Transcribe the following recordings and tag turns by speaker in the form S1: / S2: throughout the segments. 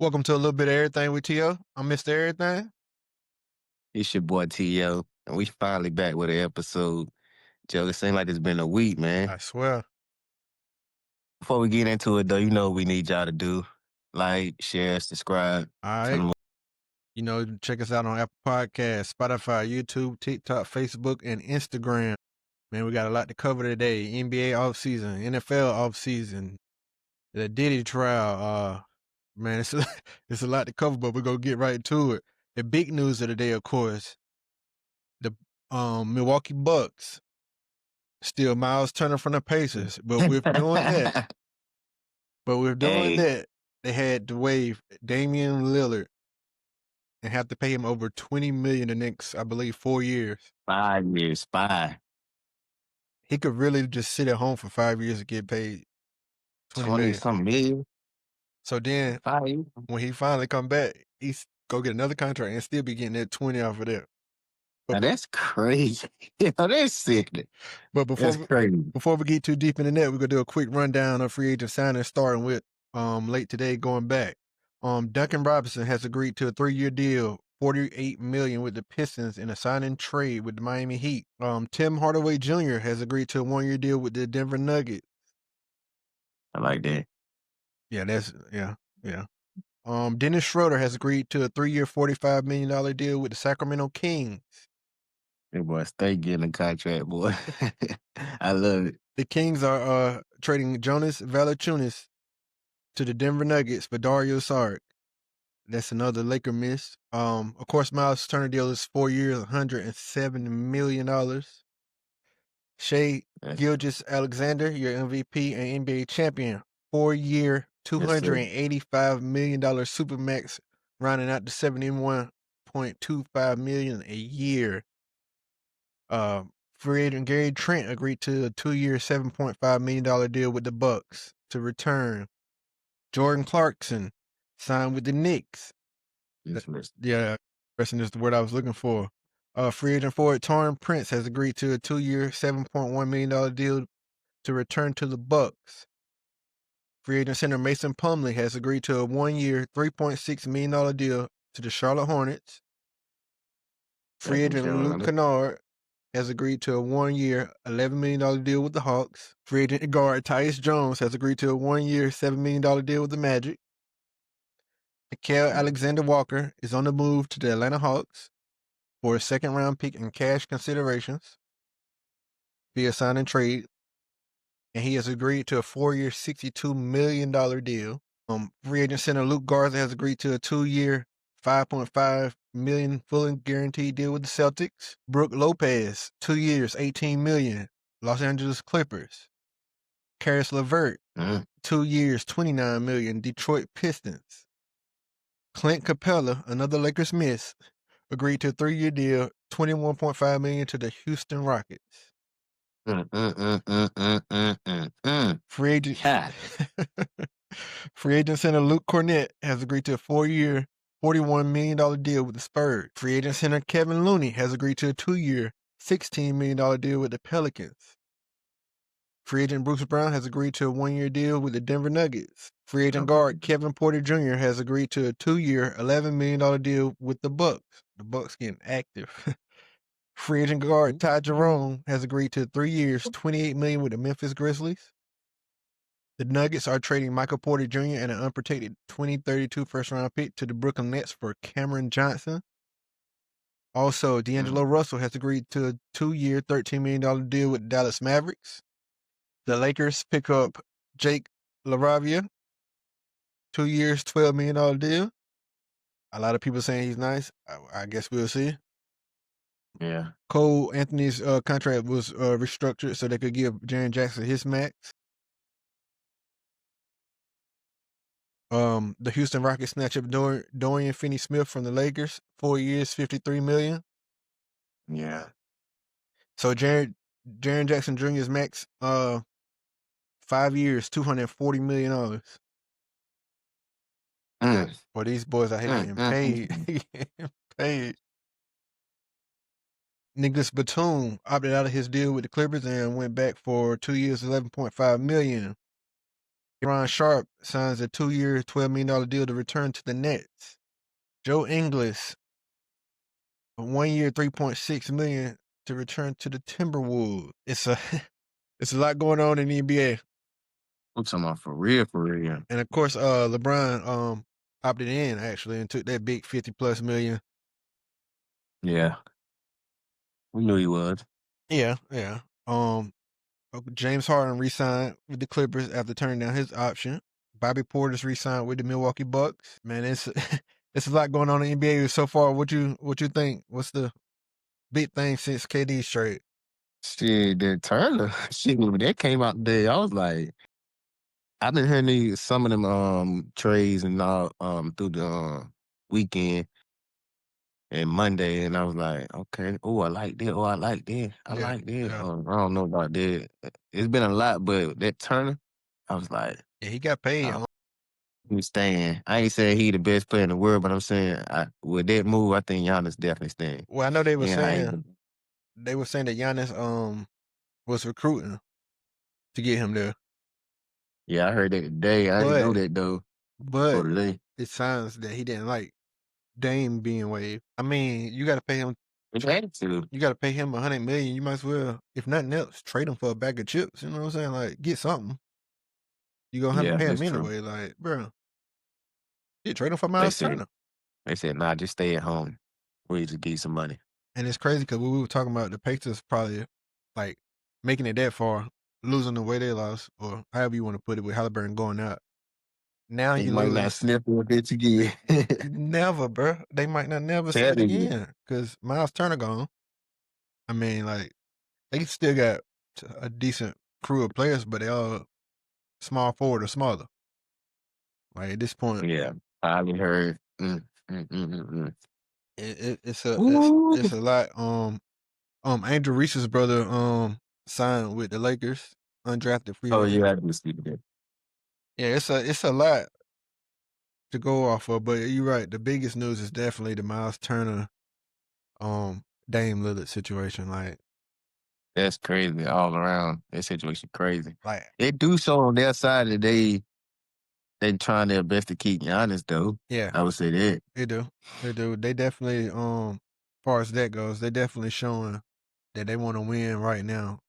S1: Welcome to a little bit of everything with T.O. I'm Mr. Everything.
S2: It's your boy T.O. And we finally back with an episode. Joe, it seems like it's been a week, man.
S1: I swear.
S2: Before we get into it, though, you know what we need y'all to do. Like, share, subscribe.
S1: All
S2: Tell
S1: right.
S2: them.
S1: Check us out on Apple Podcasts, Spotify, YouTube, TikTok, Facebook, and Instagram. Man, we got a lot to cover today. NBA offseason, NFL offseason, the Diddy trial. Man, it's a lot to cover, but we're going to get right to it. The big news of the day, of course, the Milwaukee Bucks still Miles Turner from the Pacers. But with doing that,
S2: Hey,
S1: they had to waive Damian Lillard and have to pay him over $20 million the next, I believe, 4 years.
S2: 5 years, 5.
S1: He could really just sit at home for 5 years and get paid $20
S2: 20
S1: million.
S2: something million.
S1: So then
S2: 5 years.
S1: when he finally come back, he's go get another contract and still be getting that 20 off of there.
S2: Now, that's crazy. That's sick.
S1: But
S2: That's crazy.
S1: before we get too deep in the net, we're gonna do a quick rundown of free agent signings, starting with late today going back. Duncan Robinson has agreed to a 3-year deal, $48 million with the Pistons in a sign-and trade with the Miami Heat. Tim Hardaway Jr. has agreed to a 1-year deal with the Denver Nuggets.
S2: I like that.
S1: Yeah. Dennis Schroeder has agreed to a 3-year, $45 million deal with the Sacramento Kings.
S2: That boy, stay getting a contract, boy. I love it.
S1: The Kings are trading Jonas Valanciunas to the Denver Nuggets for Dario Saric. That's another Laker miss. Of course, Miles Turner deal is 4 years, $107 million. Shea Gilgeous-Alexander, your MVP and NBA champion, 4-year, $285 million Supermax, rounding out to $71.25 million a year. Free agent Gary Trent agreed to a 2-year, $7.5 million deal with the Bucks to return. Jordan Clarkson signed with the Knicks. Yeah, expressing is the word I was looking for. Free agent forward Taurean Prince has agreed to a 2-year, $7.1 million deal to return to the Bucks. Free agent center Mason Plumlee has agreed to a 1-year, $3.6 million deal to the Charlotte Hornets. Free agent Luke Kennard has agreed to a 1-year, $11 million deal with the Hawks. Free agent guard Tyus Jones has agreed to a 1-year, $7 million deal with the Magic. Nickeil Alexander-Walker is on the move to the Atlanta Hawks for a second-round pick and cash considerations via sign and trade, and he has agreed to a 4-year, $62 million deal. Free agent center Luke Garza has agreed to a 2-year, $5.5 million fully guaranteed deal with the Celtics. Brook Lopez, 2 years, $18 million, Los Angeles Clippers. Karis LeVert, 2 years, $29 million, Detroit Pistons. Clint Capella, another Lakers miss, agreed to a 3-year deal, $21.5 million to the Houston Rockets. Free agent center Luke Cornett has agreed to a 4-year, $41 million deal with the Spurs. Free agent center Kevin Looney has agreed to a 2-year, $16 million deal with the Pelicans. Free agent Bruce Brown has agreed to a 1-year deal with the Denver Nuggets. Free agent guard Kevin Porter Jr. has agreed to a 2-year, $11 million deal with the Bucks. The Bucks getting active. Free agent guard Ty Jerome has agreed to 3 years, $28 million with the Memphis Grizzlies. The Nuggets are trading Michael Porter Jr. and an unprotected 2032 first-round pick to the Brooklyn Nets for Cameron Johnson. Also, D'Angelo Russell has agreed to a 2-year, $13 million deal with the Dallas Mavericks. The Lakers pick up Jake LaRavia, 2 years, $12 million deal. A lot of people saying he's nice. I guess we'll see.
S2: Yeah.
S1: Cole Anthony's contract was restructured so they could give Jaren Jackson his max. The Houston Rockets snatch up Dorian Finney-Smith from the Lakers, 4 years, $53 million.
S2: Yeah.
S1: So Jaren Jackson Jr.'s max, 5 years, $240 million. Boy, these boys out here getting paid. paid. Nicholas Batum opted out of his deal with the Clippers and went back for 2 years, $11.5 million. Ron Sharp signs a 2-year, $12 million deal to return to the Nets. Joe Ingles, a 1-year, $3.6 million to return to the Timberwolves. It's a it's a lot going on in the NBA.
S2: I'm talking about for real, for real.
S1: And of course, LeBron opted in actually and took that big 50+ million.
S2: Yeah. We knew he was.
S1: Yeah. James Harden re-signed with the Clippers after turning down his option. Bobby Portis re-signed with the Milwaukee Bucks. Man, it's it's a lot going on in the NBA so far. What you think? What's the big thing since KD's trade?
S2: Shit, that Turner, shit, when that came out today, I was like, I've been hearing some of them trades and all through the weekend and Monday, and I was like, okay, oh, I like that. Oh, I like that. I
S1: Yeah,
S2: like that.
S1: yeah,
S2: I don't know about that. It's been a lot, but that Turner, I was like,
S1: yeah. He got paid.
S2: oh, he's staying. I ain't saying he the best player in the world, but I'm saying with that move, I think Giannis definitely staying.
S1: Well, I know they were
S2: Yeah, I
S1: saying
S2: ain't.
S1: that Giannis was recruiting to get him there,
S2: Yeah, I heard that today. I didn't know
S1: but
S2: that though. Oh,
S1: but
S2: today.
S1: it sounds that he didn't like Dame being waived. I mean, you got to pay him.
S2: Which had to.
S1: You got to pay him $100 million. You might as well, if nothing else, trade him for a bag of chips. You know what I'm saying? Like, get something. You gonna have to
S2: Yeah,
S1: pay
S2: that's
S1: him
S2: true.
S1: anyway. Like, bro, yeah, trade him for
S2: They
S1: Miles
S2: said
S1: Turner.
S2: they said, nah, just stay at home. We just give you some money.
S1: And it's crazy because we were talking about the Pacers probably like making it that far, losing the way they lost, or however you want to put it, with Halliburton going out. Now
S2: They
S1: you
S2: might not
S1: lose.
S2: sniff a bitch again.
S1: Never, bro. They might not never see it
S2: Telling you.
S1: again because Miles Turner gone. I mean, like, they still got a decent crew of players, but they all small forward or smaller. Like, at this point,
S2: Yeah. I haven't heard. Mm, mm, mm.
S1: it's a
S2: Ooh.
S1: it's a lot. Angel Reese's brother signed with the Lakers, undrafted free
S2: Oh
S1: agent.
S2: yeah, I do see that.
S1: Yeah, it's a lot to go off of, but you're right. The biggest news is definitely the Miles Turner, Dame Lillard situation.
S2: That's crazy all around. That situation crazy.
S1: Like
S2: They do show on their side that they trying their best to keep Giannis though.
S1: yeah,
S2: I would say that.
S1: they do, they do. They definitely, as far as that goes, they definitely showing that they want to win right now.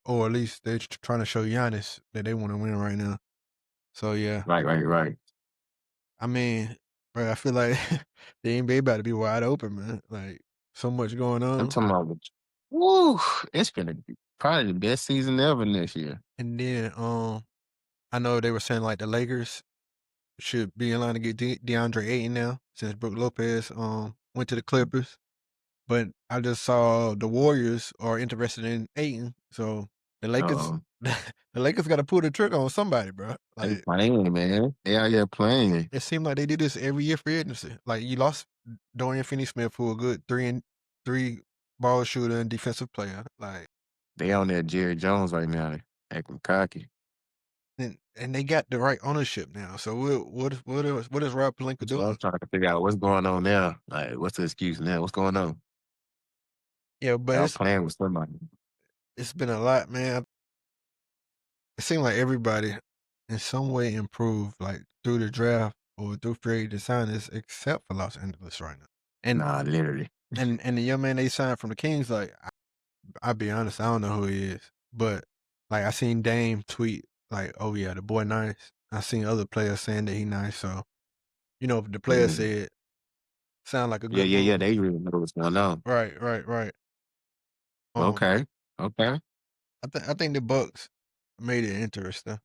S1: Or at least they're trying to show Giannis that they want to win right now. So yeah,
S2: Right.
S1: I mean, bro, I feel like the NBA about to be wide open, man. Like, so much going
S2: I'm
S1: on.
S2: talking about. Woo! It's gonna be probably the best season ever next year.
S1: And then I know they were saying like the Lakers should be in line to get DeAndre Ayton now, since Brook Lopez went to the Clippers. But I just saw the Warriors are interested in Ayton, so the Lakers
S2: Uh,
S1: the Lakers got to pull the trigger on somebody, bro.
S2: they
S1: Like,
S2: playing, man. They out here playing.
S1: it seemed like they do this every year for agency. Like, you lost Dorian Finney-Smith, who a good three ball shooter and defensive player. Like,
S2: They on that Jerry Jones right now, acting cocky.
S1: and they got the right ownership now. So what is Rob Pelinka
S2: That's what I'm
S1: doing?
S2: trying to figure out what's going on now. Like, what's the excuse now? What's going on?
S1: Yeah, but
S2: Y'all playing with somebody.
S1: it's been a lot, man. It seemed like everybody in some way improved, like through the draft or through free agent signings, except for Los Angeles right now. And
S2: Nah, literally.
S1: and the young man they signed from the Kings, like, I'll be honest, I don't know who he is, but like, I seen Dame tweet like, "Oh yeah, the boy nice." I seen other players saying that he nice, so the player
S2: Mm.
S1: said, "Sound like a good
S2: Yeah.
S1: move."
S2: They really know what's going on.
S1: Right. Um,
S2: Okay. Okay.
S1: I think the Bucks made it interesting.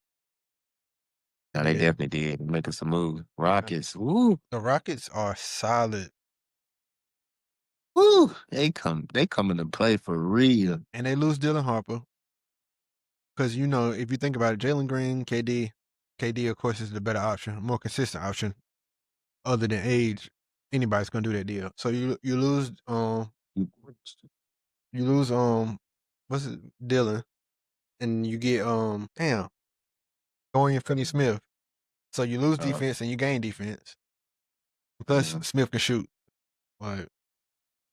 S2: No, they
S1: They
S2: definitely did. Making some moves.
S1: yeah.
S2: Rockets. Woo.
S1: The Rockets are solid,
S2: Woo. They come into play for real.
S1: and they lose Dylan Harper because if you think about it, Jalen Green, KD of course is the better option, more consistent option. Other than age, anybody's gonna do that deal. So you lose what's it, Dylan, and you get Dorian Finney-Smith. So you lose
S2: Uh,
S1: defense and you gain defense. Plus
S2: yeah.
S1: Smith can shoot. Like,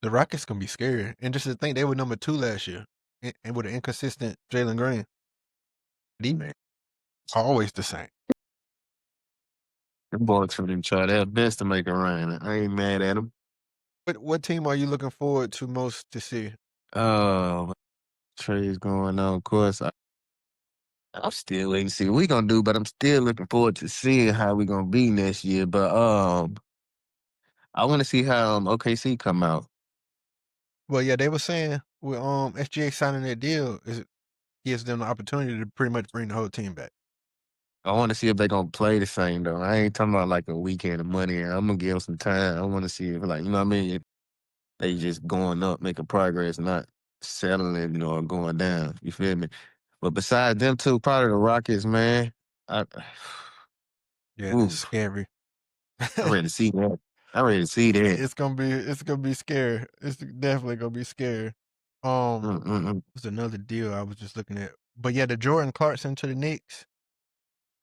S1: the Rockets can be scary. And just to think they were number 2 last year, and with an inconsistent Jalen Green, D-man, always the same.
S2: Them boys finna try their best to make a run. I ain't mad at them.
S1: What team are you looking forward to most to see?
S2: Trades going on. Of course, I'm still waiting to see what we gonna do, but I'm still looking forward to seeing how we gonna be next year. But I want to see how OKC come out.
S1: Well, yeah, they were saying with SGA signing that deal is gives them the opportunity to pretty much bring the whole team back.
S2: I want to see if they gonna play the same though. I ain't talking about like a weekend of money. I'm gonna give them some time. I want to see if like you know what I mean. If they just going up, making progress, not settling or going down. You feel me? But besides them two, probably the Rockets, man. I,
S1: Yeah, that's
S2: oof,
S1: scary.
S2: I'm ready to see that. I'm ready to see that.
S1: It's gonna be scary. It's definitely gonna be scary. Um,
S2: Mm-mm-mm.
S1: was another deal I was just looking at, but yeah, the Jordan Clarkson to the Knicks.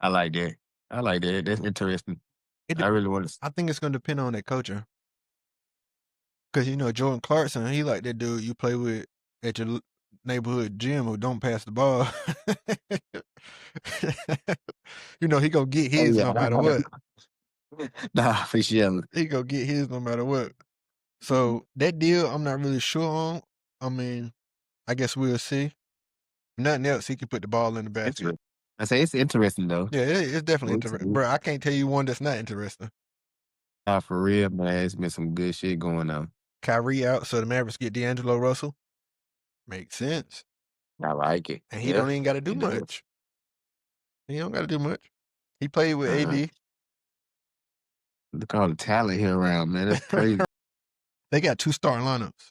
S2: I like that. I like that. That's interesting.
S1: It,
S2: I
S1: dep-
S2: really want to.
S1: I think it's gonna depend on that coaching, because Jordan Clarkson, he like that dude you play with at your neighborhood gym who don't pass the ball. He gonna get
S2: Oh
S1: his
S2: yeah,
S1: no matter what.
S2: nah, for sure.
S1: He gonna get his no matter what. So that deal, I'm not really sure on. I mean, I guess we'll see. If nothing else, he can put the ball in the basket.
S2: Interesting. I say it's interesting though.
S1: Yeah, it's definitely
S2: It's-
S1: interesting, bro. I can't tell you one that's not interesting.
S2: Nah, for real, man. It's been some good shit going on.
S1: Kyrie out, so the Mavericks get D'Angelo Russell. Makes sense,
S2: I like it.
S1: and he
S2: Yeah,
S1: don't even got to do
S2: it does.
S1: much. He don't got to do much. He played with
S2: Uh-uh.
S1: AD.
S2: Look at all the talent here around, man. That's crazy.
S1: They got two starting lineups.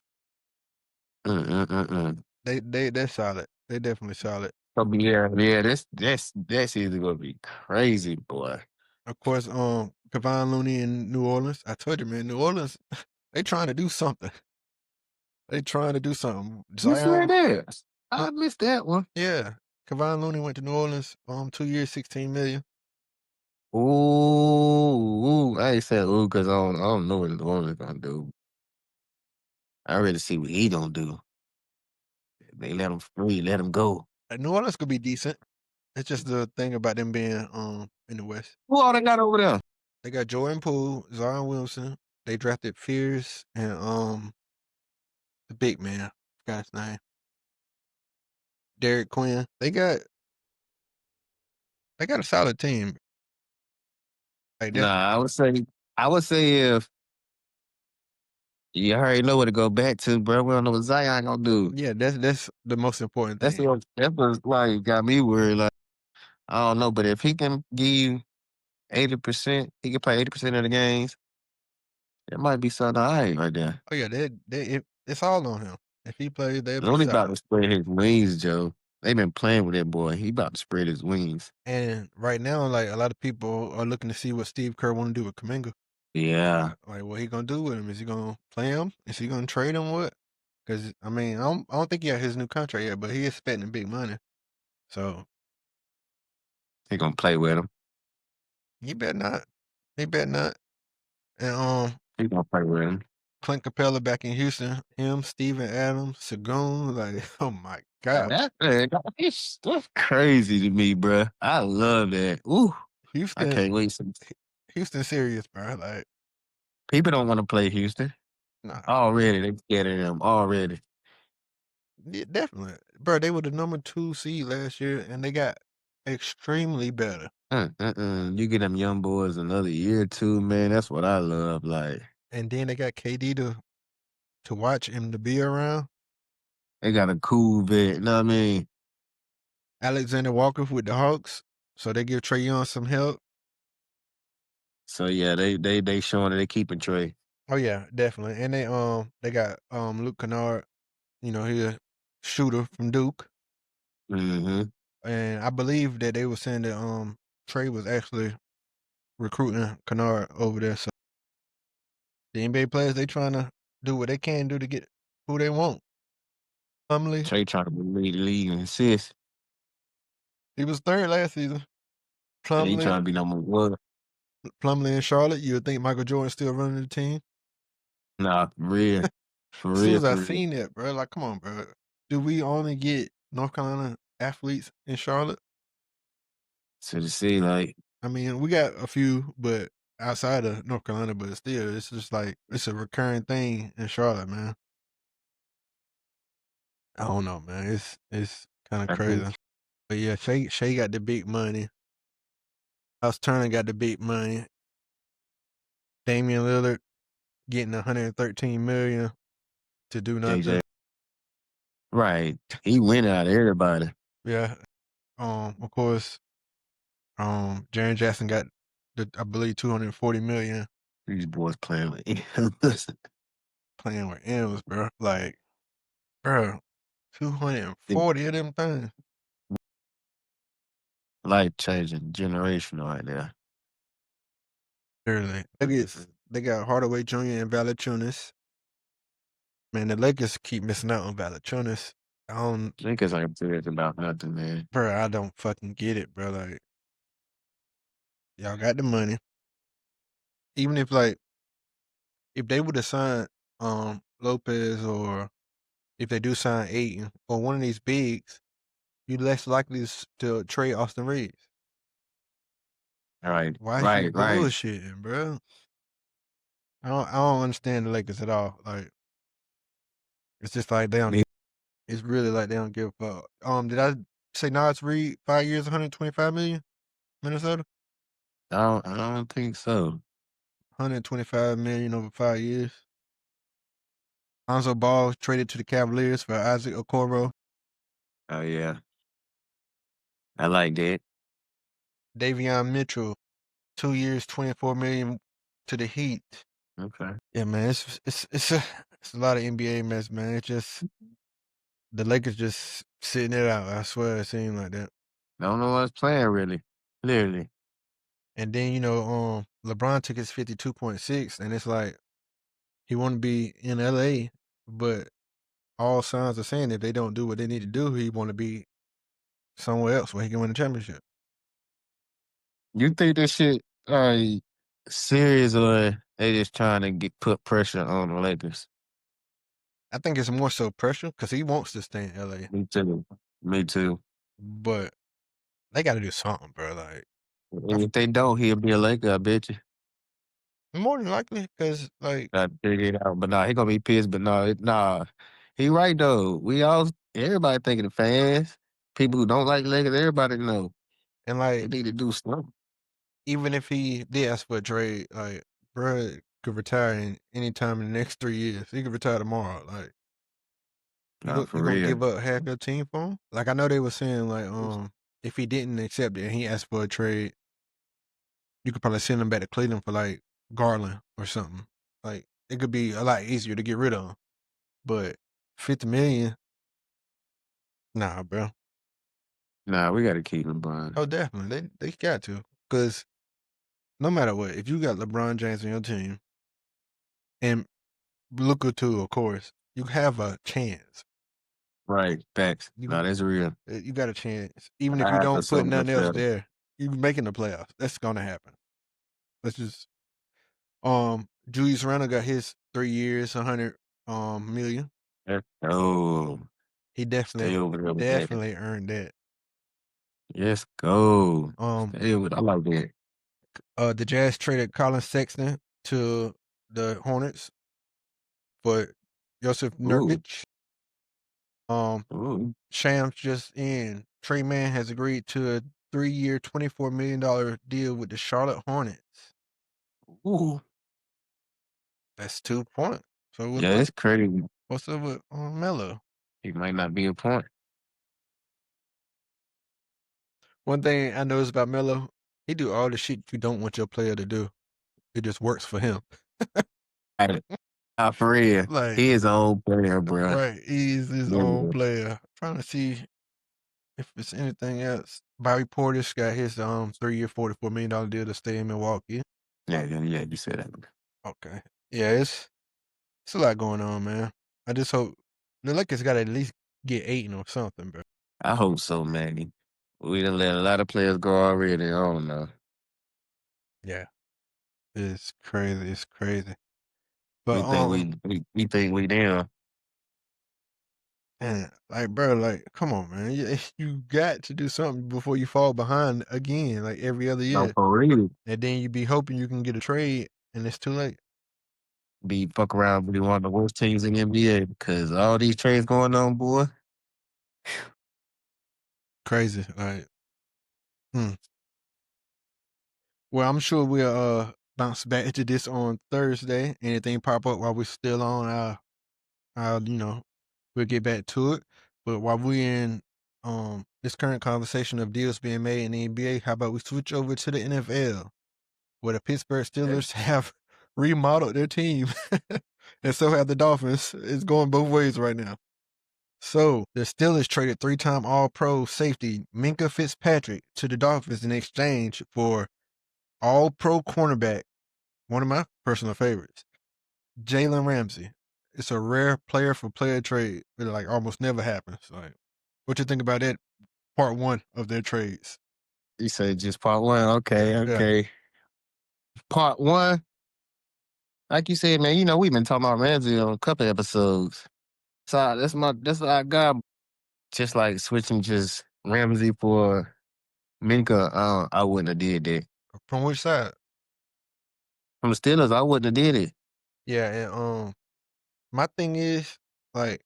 S2: Uh-uh.
S1: They're solid. They're definitely solid.
S2: So yeah. That's either gonna be crazy, boy.
S1: Of course, Kevon Looney in New Orleans. I told you, man, New Orleans, they trying to do something. They trying to do something.
S2: You swear
S1: Zion,
S2: that?
S1: uh,
S2: I missed that one.
S1: yeah. Kevon Looney went to New Orleans, 2 years, 16 million.
S2: Ooh, I ain't said ooh because I don't know what the woman's gonna do. I ready to see what he gonna do. They let him free, let him go.
S1: New Orleans could be decent. It's just the thing about them being in the West.
S2: Who all they got over there?
S1: They got Jordan Poole, Zion Williamson. They drafted Fierce and the big man, forgot his name, Derek Quinn. They got a solid team. Like that.
S2: Nah, I would say if you already know where to go back to, bro. We don't know what Zion gonna do.
S1: Yeah, that's the most important thing.
S2: That's what's like got me worried. Like I don't know, but if he can give you 80%, he can play 80% of the games. It might be something all right there.
S1: Oh yeah, it's all on him. If he plays, they'll be
S2: Looney about
S1: solid.
S2: to spread his wings, Joe. They been playing with that boy. He about to spread his wings.
S1: And right now, like a lot of people are looking to see what Steve Kerr want to do with Kuminga.
S2: Yeah.
S1: Like, what he gonna do with him? Is he gonna play him? Is he gonna trade him? What? Because I mean, I don't think he got his new contract yet, but he is spending big money. So
S2: He gonna play with him.
S1: he better not. He better not. And
S2: He gonna play with him.
S1: Clint Capella back in Houston. Him, Steven Adams, Sagoon. Like, oh my
S2: Yeah,
S1: god,
S2: that's crazy to me, bro. I love that. Ooh, I
S1: Houston,
S2: can't wait.
S1: Houston serious, bro. Like,
S2: People don't want to play Houston.
S1: nah,
S2: Already, they scared of them. Already.
S1: yeah, definitely, bro. They were the number 2 seed last year, and they got extremely better.
S2: You get them young boys another year or two, man. That's what I love. Like
S1: And then they got KD to watch him to be around.
S2: they got a cool vet. You know what I mean?
S1: Alexander Walker with the Hawks, so they give Trey Young some help.
S2: So yeah, they showing that they keeping Trey.
S1: Oh yeah, definitely. And they got Luke Kennard. He a shooter from Duke.
S2: Mm-hmm.
S1: And I believe that they were saying that Trey was actually recruiting Kennard over there. So the NBA players, they trying to do what they can do to get who they want. Plumlee,
S2: Trey trying to lead the league and assist.
S1: he was third last season.
S2: Yeah, he
S1: Plumlee,
S2: trying to be number one.
S1: Plumlee in Charlotte. You would think Michael Jordan still running the team.
S2: Nah, for real. For
S1: As soon
S2: real,
S1: as I
S2: for real.
S1: seen that, bro, like, come on, bro. Do we only get North Carolina athletes in Charlotte?
S2: So to see, like,
S1: I mean, we got a few, but outside of North Carolina, but still, it's just like it's a recurring thing in Charlotte, man. I don't know, man. It's kind of
S2: I think
S1: crazy. But yeah, Shay got the big money. House Turner got the big money. Damian Lillard getting 113 million to do
S2: JJ.
S1: nothing.
S2: Right. He went out of everybody.
S1: Yeah. Of course, Jaren Jackson got I believe 240 million
S2: These boys playing with
S1: playing with M's, bro. Like, bro, 240 of them things.
S2: life changing generation right there.
S1: Literally. They got Hardaway Jr. and Valanciunas. Man, the Lakers keep missing out on Valanciunas. I don't,
S2: Niggas ain't serious about nothing, man.
S1: bro. I don't fucking get it, bro. Like, y'all got the money. Even if they would have signed Lopez, or if they do sign Ayton or one of these bigs, you're less likely to trade Austin Reeves.
S2: Right,
S1: Why is you
S2: right, right.
S1: bullshitting, bro? I don't understand the Lakers at all. Like, it's just like they don't.
S2: Me,
S1: It's really like they don't give a fuck. Did I say Nas Reed 5 years, 125 million? Minnesota,
S2: I don't think so.
S1: 125 million over 5 years. Lonzo Ball traded to the Cavaliers for Isaac Okoro.
S2: Oh yeah, I like that.
S1: Davion Mitchell, 2 years, 24 million to the Heat.
S2: Okay.
S1: Yeah, man, it's a lot of NBA mess, man. It's just the Lakers just sitting it out. I swear, it seems like that.
S2: Don't know what's playing really. Literally.
S1: And then LeBron took his 52.6, and it's like he want to be in LA, but all signs are saying if they don't do what they need to do, he want to be somewhere else where he can win the championship.
S2: You think this shit serious or they just trying to put pressure on the Lakers?
S1: I think it's more so pressure because he wants to stay in LA,
S2: Me too. Me too.
S1: but they got to do something, bro. Like,
S2: And if they don't, he'll be a Laker, I bet you.
S1: more than likely, because like,
S2: I figured it out. But nah, he gonna be pissed. But nah. He right though. Everybody thinking the fans, people who don't like Lakers, everybody know.
S1: and
S2: They
S1: like,
S2: need to do something.
S1: even if he did ask for a trade, like, bro could retire in any time in the next 3 years. He could retire tomorrow. Like,
S2: Nah,
S1: you
S2: for
S1: gonna
S2: real.
S1: give up half your team for him? Like, I know they were saying like, if he didn't accept it and he asked for a trade, you could probably send him back to Cleveland for like Garland or something. Like, it could be a lot easier to get rid of him. But 50 million, nah, bro.
S2: Nah, we gotta keep LeBron.
S1: Oh, definitely. They got to. Because no matter what, if you got LeBron James on your team and Luka too, of course, you have a chance.
S2: Right. Facts.
S1: You
S2: Nah, that's real.
S1: you got a chance. Even if
S2: I
S1: you
S2: have to
S1: don't put
S2: something
S1: nothing else
S2: better.
S1: there, you making the playoffs. That's gonna happen. Let's just Julius Randle got his 3 years, 100 million.
S2: Oh,
S1: He
S2: stay over there with that.
S1: definitely earned that.
S2: Let's go.
S1: Um
S2: Stay with I like that.
S1: the Jazz traded Colin Sexton to the Hornets for Joseph
S2: Ooh.
S1: Nurkic. Um
S2: Ooh.
S1: Shams just in. Trey Mann has agreed to a 3-year, $24 million deal with the Charlotte Hornets.
S2: Ooh.
S1: That's 2 points. So
S2: Yeah, it's crazy.
S1: what's up with Melo?
S2: He might not be a point.
S1: One thing I noticed about Melo, he do all the shit you don't want your player to do. It just works for him.
S2: Right. Nah, for real.
S1: Like,
S2: He is an old player, bro.
S1: right, he's his own
S2: Yeah,
S1: player. Trying to see if it's anything else. Bobby Portis got his 3-year, $44 million deal to stay in Milwaukee.
S2: yeah, you said that.
S1: Okay. Yeah, it's a lot going on, man. I just hope the Lakers got to at least get 8 or something, bro.
S2: I hope so, man. We done let a lot of players go already. I don't know.
S1: Yeah, it's crazy. It's crazy. But
S2: We think we down.
S1: And like, bro, like, come on, man. You got to do something before you fall behind again, like every other
S2: No,
S1: year.
S2: for real.
S1: And then you be hoping you can get a trade, and it's too late.
S2: Be fuck around, be one of the worst teams in the NBA because all these trades going on, boy.
S1: Crazy. Like, hmm. Well, I'm sure we'll bounce back into this on Thursday. Anything pop up while we're still on, we'll get back to it. But while we're in this current conversation of deals being made in the NBA, how about we switch over to the NFL, where the Pittsburgh Steelers have remodeled their team, and so have the Dolphins. It's going both ways right now. So the Steelers traded 3-time All-Pro safety Minka Fitzpatrick to the Dolphins in exchange for All-Pro cornerback, one of my personal favorites, Jalen Ramsey. It's a rare player for player trade. It like almost never happens. Like, what you think about that? Part one of their trades.
S2: You said just part one. Okay,
S1: Yeah.
S2: okay. Part one, like you said, man. You know we've been talking about Ramsey on a couple episodes. So that's what I got. Just like switching just Ramsey for Minka, I wouldn't have did that.
S1: From which side?
S2: From the Steelers, I wouldn't have did it.
S1: Yeah, and my thing is like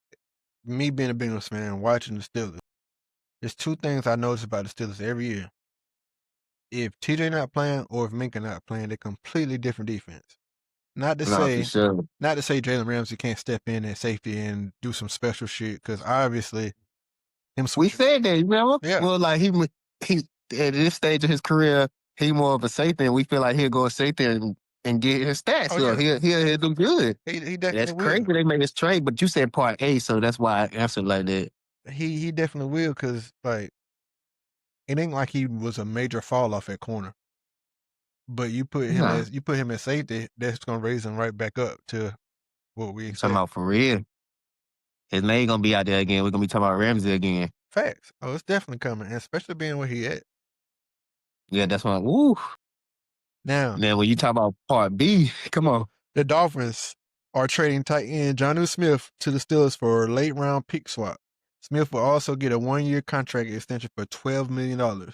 S1: me being a Bengals fan, watching the Steelers. There's two things I notice about the Steelers every year. If TJ not playing or if Minka not playing, they're completely different defense. Not to
S2: No, for
S1: say,
S2: sure.
S1: not to say Jalen Ramsey can't step in at safety and do some special shit, because obviously him
S2: We
S1: switching.
S2: said that, remember?
S1: Yeah.
S2: Well, like he at this stage of his career, he more of a safety, and we feel like he'll go safety and get his stats
S1: Oh
S2: up.
S1: yeah.
S2: He'll do good.
S1: He
S2: And that's
S1: definitely
S2: crazy
S1: will.
S2: they made this trade, but you said part A, so that's why I answered like that.
S1: He definitely will, because like it ain't like he was a major fall off at corner. But you put
S2: Nah,
S1: him as safety, that's gonna raise him right back up to what we
S2: I'm talking
S1: expect.
S2: about for real. His name gonna be out there again. We're gonna be talking about Ramsey again.
S1: Facts. Oh, it's definitely coming, and especially being where he at.
S2: Yeah, that's why. Woo.
S1: Now,
S2: Now when you talk about part B, come on.
S1: the Dolphins are trading tight end Jonnu Smith to the Steelers for a late round pick swap. Smith will also get a 1-year contract extension for $12 million.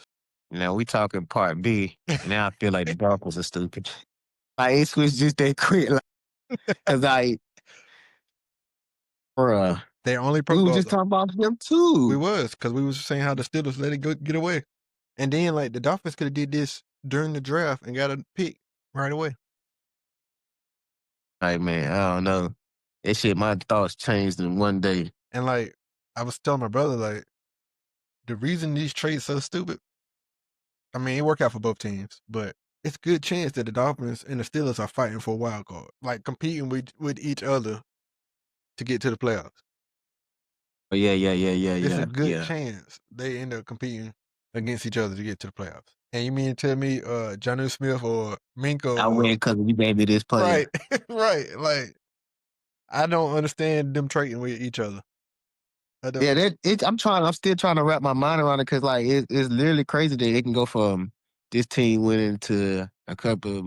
S2: Now we talking part B. Now I feel like the Dolphins are stupid. I ain't switched just that quick, like, cause bruh,
S1: Their only
S2: we
S1: pro
S2: were just
S1: bowler.
S2: talking about them
S1: We
S2: too.
S1: was, because we was saying how the Steelers let it go get away. And then like the Dolphins could have did this during the draft and got a pick right away.
S2: Like man, I don't know. That shit, my thoughts changed in one day.
S1: And like I was telling my brother, like, the reason these trades so stupid, I mean, it worked out for both teams, but it's a good chance that the Dolphins and the Steelers are fighting for a wild card, like competing with each other to get to the playoffs.
S2: But
S1: It's a good
S2: yeah.
S1: chance they end up competing against each other to get to the playoffs. And you mean to tell me Jonnu Smith or Minka
S2: I win
S1: or
S2: because you gave me this
S1: right,
S2: player.
S1: right. Like I don't understand them trading with each other. I don't.
S2: Yeah, I'm still trying to wrap my mind around it because like it's literally crazy that it can go from this team winning to a couple of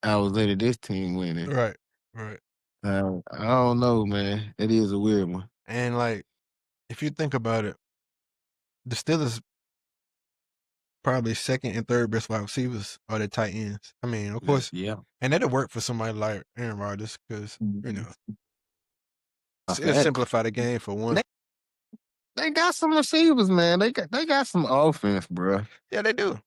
S2: hours later this team winning.
S1: Right, right.
S2: I don't know, man. It is a weird one.
S1: And like if you think about it, the Steelers probably second and third best wide receivers are the tight ends. I mean, of course,
S2: Yeah.
S1: and that'll work for somebody like Aaron Rodgers because
S2: A
S1: it'll
S2: fact.
S1: simplify the game for one.
S2: They got some receivers, man. They got some offense, bro.
S1: Yeah, they do.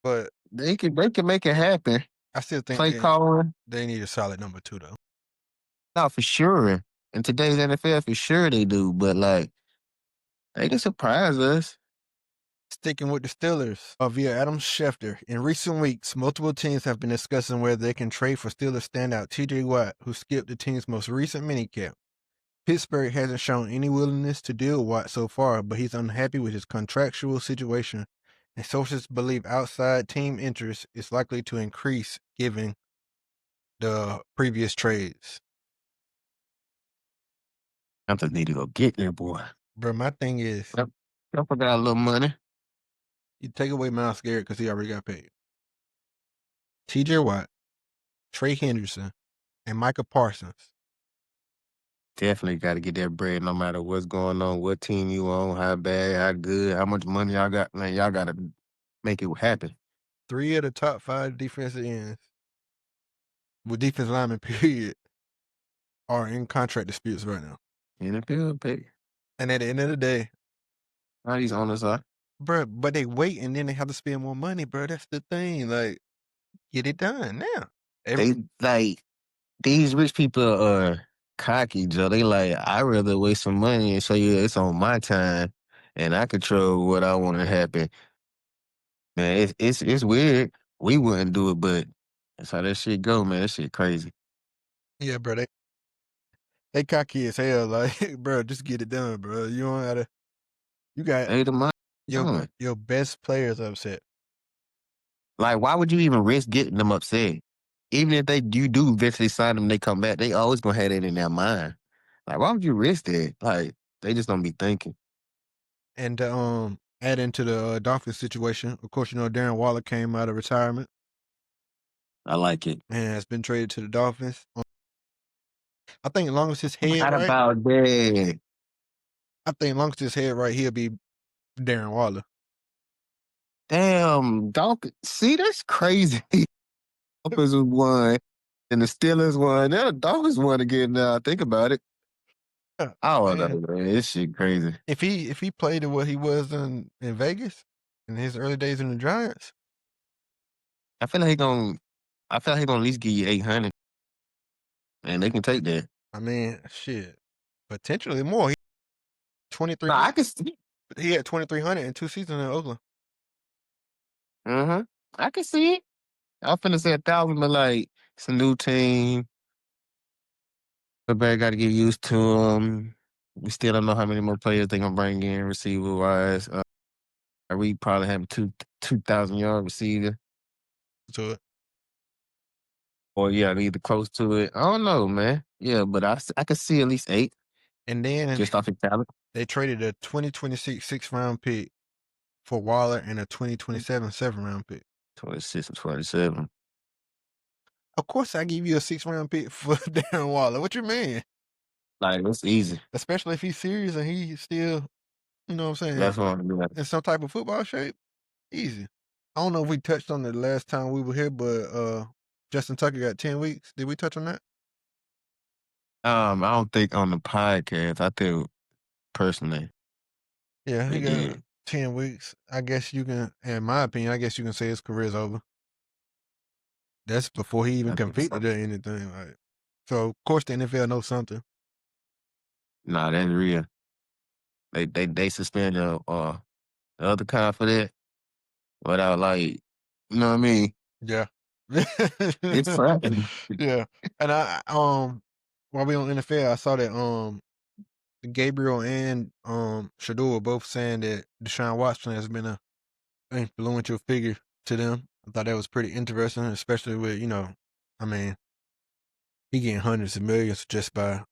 S1: But
S2: They can make it happen.
S1: I still think
S2: Play calling,
S1: they need a solid number two though.
S2: not for sure. In today's NFL, for sure they do. But like, they can surprise us.
S1: Sticking with the Steelers via Adam Schefter. In recent weeks, multiple teams have been discussing whether they can trade for Steelers standout TJ Watt, who skipped the team's most recent minicamp. Pittsburgh hasn't shown any willingness to deal with Watt so far, but he's unhappy with his contractual situation, and sources believe outside team interest is likely to increase given the previous trades.
S2: I just need to go get there, boy.
S1: Bro, my thing is,
S2: I forgot a little money.
S1: you take away Miles Garrett because he already got paid. TJ Watt, Trey Henderson, and Micah Parsons.
S2: Definitely got to get that bread no matter what's going on, what team you on, how bad, how good, how much money y'all got. Man, y'all got to make it happen.
S1: 3 of the top 5 defensive ends with defense linemen, period, are in contract disputes right now.
S2: NFL pay.
S1: And at the end of the day,
S2: How these owners are.
S1: bro, but they wait and then they have to spend more money, bro. That's the thing. Like, get it done now.
S2: They like these rich people are cocky, Joe. They like, I'd rather waste some money and show you it's on my time and I control what I want to happen. Man, it's weird. We wouldn't do it, but that's how that shit go, man. That shit crazy.
S1: Yeah, bro. They cocky as hell. Like, bro, just get it done, bro. You don't gotta. You got
S2: Hey, the money.
S1: your best players upset.
S2: Like, why would you even risk getting them upset? Even if you do eventually sign them, they come back. They always gonna have that in their mind. Like, why would you risk that? Like, they just don't be thinking.
S1: And to add into the Dolphins situation, of course, Darren Waller came out of retirement
S2: I like it.
S1: and has been traded to the Dolphins. I think as long as his head
S2: How
S1: right,
S2: about that?
S1: I think as long as his head right, he'll be Darren Waller.
S2: Damn, dog. See, that's crazy. Dolphins won, and the Steelers won. Now the Dolphins won again. Now think about it. I don't know, man. This shit crazy.
S1: If he played at what he was in Vegas in his early days in the Giants,
S2: I feel like he gonna. I feel like he gonna at least give you 800, and they can take that.
S1: I mean, shit, potentially more. 23.
S2: Nah, I can see.
S1: He had 2,300 in 2 seasons in Oakland.
S2: I can see it. I finna say 1,000, but like it's a new team. Everybody got to get used to them. We still don't know how many more players they gonna bring in receiver wise. We probably have 2,000-yard receiver,
S1: To it.
S2: or yeah, either close to it. I don't know, man. Yeah, but I can see at least 8
S1: And then
S2: just off the talent.
S1: they traded a 2026 6th-round pick for Waller and a 2027 7th-round pick.
S2: 26 and 27.
S1: Of course, I give you a 6th-round pick for Darren Waller. What you mean?
S2: Like it's easy.
S1: Especially if he's serious and he's still, you know what I'm saying,
S2: That's what I'm doing.
S1: in some type of football shape. Easy. I don't know if we touched on it the last time we were here, but Justin Tucker got 10 weeks. Did we touch on that?
S2: I don't think on the podcast. I think personally.
S1: Yeah, he
S2: They
S1: got
S2: did.
S1: 10 weeks. I guess you can, in my opinion, I guess you can say his career's over. That's before he even
S2: I think
S1: competed
S2: so.
S1: or anything. Like, so of course the NFL knows something.
S2: Nah, that's real. They suspended the other kind for that without like, you know what I mean?
S1: Yeah.
S2: It's frightening.
S1: Yeah. And while we on NFL, I saw that Gabriel and Shador were both saying that Deshaun Watson has been a influential figure to them. I thought that was pretty interesting, especially with, I mean, he getting hundreds of millions just by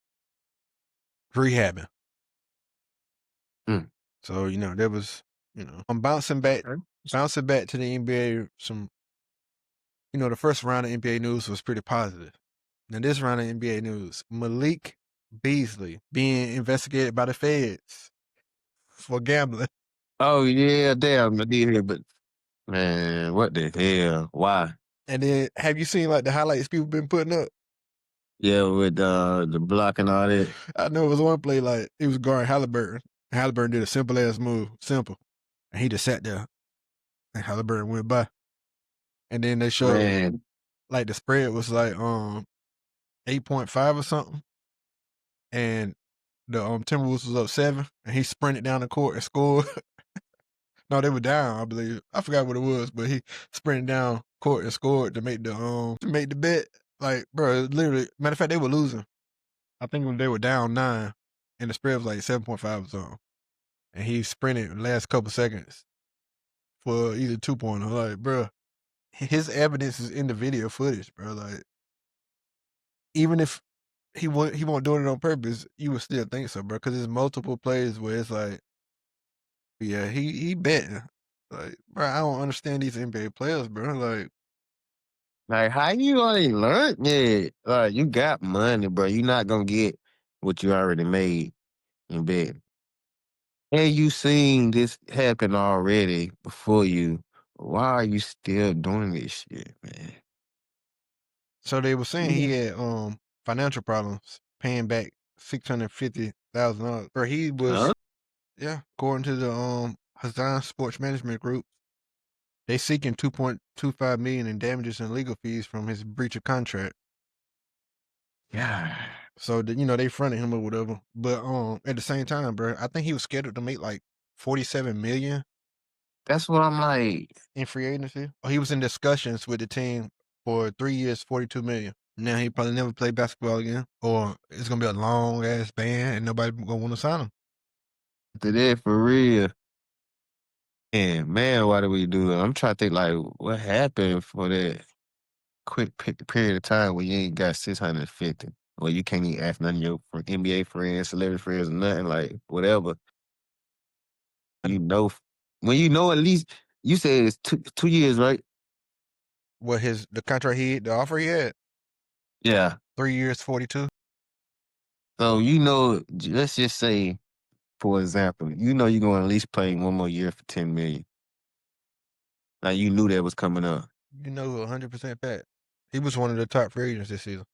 S1: rehabbing.
S2: Mm.
S1: So, that was, I'm bouncing back to the NBA. The first round of NBA news was pretty positive. Now, this round of NBA news, Malik Beasley being investigated by the feds for gambling.
S2: Oh yeah, damn, I did hear, but man, what the hell? Why?
S1: And then, have you seen like the highlights people been putting up?
S2: Yeah, with the block and all that.
S1: I know it was one play like he was guarding Halliburton. Halliburton did a simple ass move, and he just sat there, and Halliburton went by. And then they showed
S2: Man,
S1: like the spread was like 8.5 or something, and the Timberwolves was up 7, and he sprinted down the court and scored. No, they were down, I believe. I forgot what it was, but he sprinted down court and scored to make the bet. Like, bro, literally, matter of fact, they were losing. I think when they were down 9, and the spread was like 7.5 or something, and he sprinted the last couple seconds for either 2-pointer. Like, bro, his evidence is in the video footage, bro. Like, even if he won't doing it on purpose, you would still think so, bro, because there's multiple plays where it's like, yeah, he betting. Like, bro, I don't understand these NBA players, bro.
S2: like how you already learned that? Like you got money, bro. You not gonna get what you already made in bed. And you seen this happen already before you. Why are you still doing this shit, man?
S1: So they were saying
S2: Yeah.
S1: he had financial problems paying back $650,000. Bro, he was
S2: Huh?
S1: according to the Hazan Sports Management Group, they seeking 2.25 million in damages and legal fees from his breach of contract.
S2: Yeah.
S1: So they fronted him or whatever. But at the same time, bro, I think he was scheduled to make like 47 million
S2: That's what I'm like.
S1: in free agency. Or he was in discussions with the team for 3 years, 42 million. Now he probably never play basketball again, or it's gonna be a long ass ban and nobody gonna want to sign him.
S2: To that for real. And man, why do we do that? I'm trying to think like what happened for that quick period of time where you ain't got 650. Or you can't even ask none of your NBA friends, celebrity friends, or nothing, like whatever. You know, when you know at least, you said it's 2 years, right?
S1: What the contract the offer he had,
S2: Yeah.
S1: 3 years, 42.
S2: So you know, let's just say, for example, you know you're going to at least play one more year for 10 million. Now you knew that was coming up.
S1: 100% fact. He was one of the top free agents this season.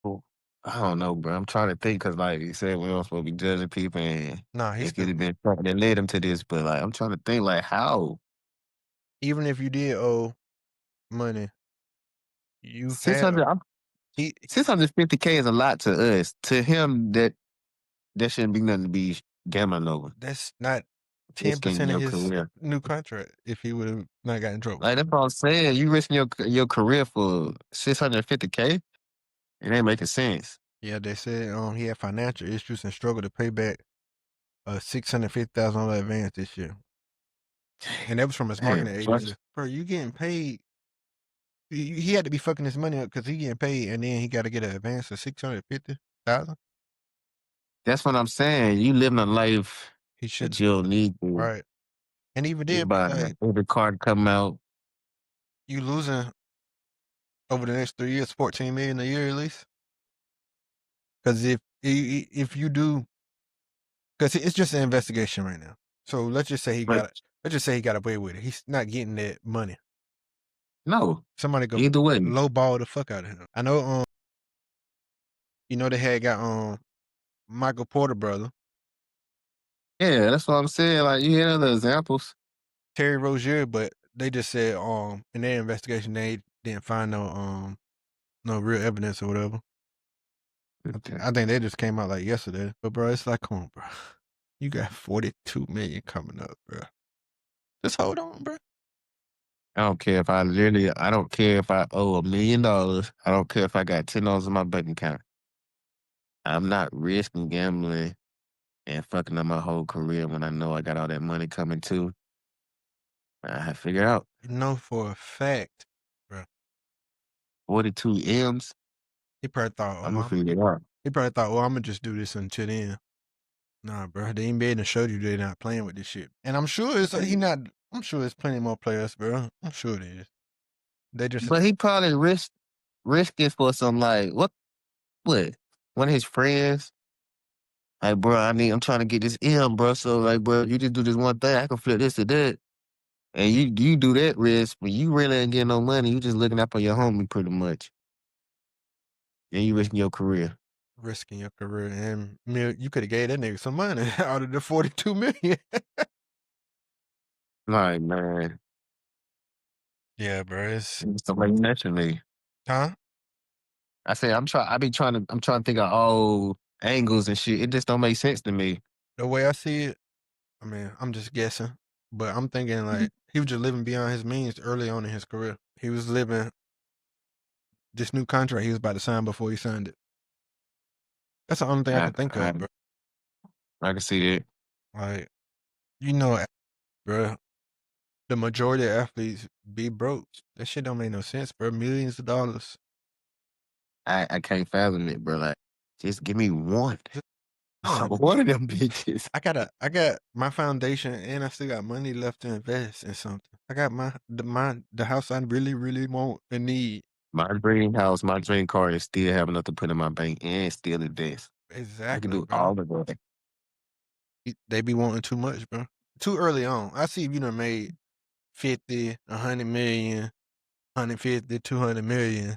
S2: Well, I don't know, bro. I'm trying to think because, like you said, we don't supposed to be judging people, and
S1: Nah,
S2: it
S1: he's
S2: could have been something that led him to this. But like, I'm trying to think, like, how
S1: even if you did owe money, you
S2: six
S1: had
S2: hundred,
S1: he
S2: 650K is a lot to us. To him, that shouldn't be nothing to be gambling over.
S1: that's not
S2: Risking
S1: 10% of
S2: your
S1: his
S2: career.
S1: new contract if he would have not got in trouble.
S2: Like that's what I'm saying. You risking your career for 650K. It ain't making sense.
S1: Yeah, they said he had financial issues and struggled to pay back a $650,000 advance this year. And that was from his
S2: Damn,
S1: marketing
S2: what?
S1: agency. Bro, you getting paid. He had to be fucking his money up because he getting paid and then he got to get an advance of 650,000.
S2: That's what I'm saying. You living a life
S1: He should
S2: that you don't need to.
S1: right. And even
S2: You
S1: then, bro, like
S2: buying every card come out.
S1: you losing over the next 3 years 14 million a year at least. Because if you do, because it's just an investigation right now. So let's just say
S2: But
S1: he got away with it. He's not getting that money.
S2: no,
S1: Somebody go
S2: either way.
S1: lowball the fuck out of him. I know they had got Michael Porter brother,
S2: Yeah, that's what I'm saying. Like you hear other examples.
S1: Terry Rozier, but they just said in their investigation they didn't find no real evidence or whatever. I think they just came out like yesterday. But bro, it's like, come on, bro. You got 42 million coming up, bro. Just hold on, bro.
S2: I don't care if I don't care if I owe $1 million. I don't care if I got $10 in my bank account. I'm not risking gambling and fucking up my whole career when I know I got all that money coming too. I have figured out
S1: You know for a fact, bro.
S2: 42 M's.
S1: He probably thought,
S2: I'm gonna figure it out.
S1: well, I'm gonna just do this until then. Nah, bro. The NBA done showed you they're not playing with this shit, and I'm sure I'm sure there's plenty more players, bro. I'm sure it is. They just
S2: But he probably risk it for some like what? One of his friends. Like, bro, I'm trying to get this M, bro. So like, bro, you just do this one thing, I can flip this to that. And you do that risk, but you really ain't getting no money. You just looking out for your homie pretty much. And you risking your career.
S1: risking your career, and you could have gave that nigga some money out of the 42 million.
S2: Like, man.
S1: Yeah, bro. It's
S2: Somebody mentioned me.
S1: huh?
S2: I say I'm trying to think of all angles and shit. It just don't make sense to me.
S1: The way I see it, I mean, I'm just guessing, but I'm thinking like he was just living beyond his means early on in his career. He was living this new contract he was about to sign before he signed it. That's the only thing I
S2: I
S1: can think
S2: I,
S1: of, bro.
S2: I can see that.
S1: Like, you know, bro, the majority of athletes be broke. That shit don't make no sense, bro. Millions of dollars.
S2: I can't fathom it, bro. Like, just give me one.
S1: Something.
S2: One of them bitches.
S1: I got my foundation and I still got money left to invest in something. I got the house I really, really want and need.
S2: My dream house, my dream car is still have enough to put in my bank and still invest. I can
S1: Exactly,
S2: do
S1: bro.
S2: all of that.
S1: They be wanting too much, bro. Too early on. I see if you done made 50, 100 million, 150, 200 million.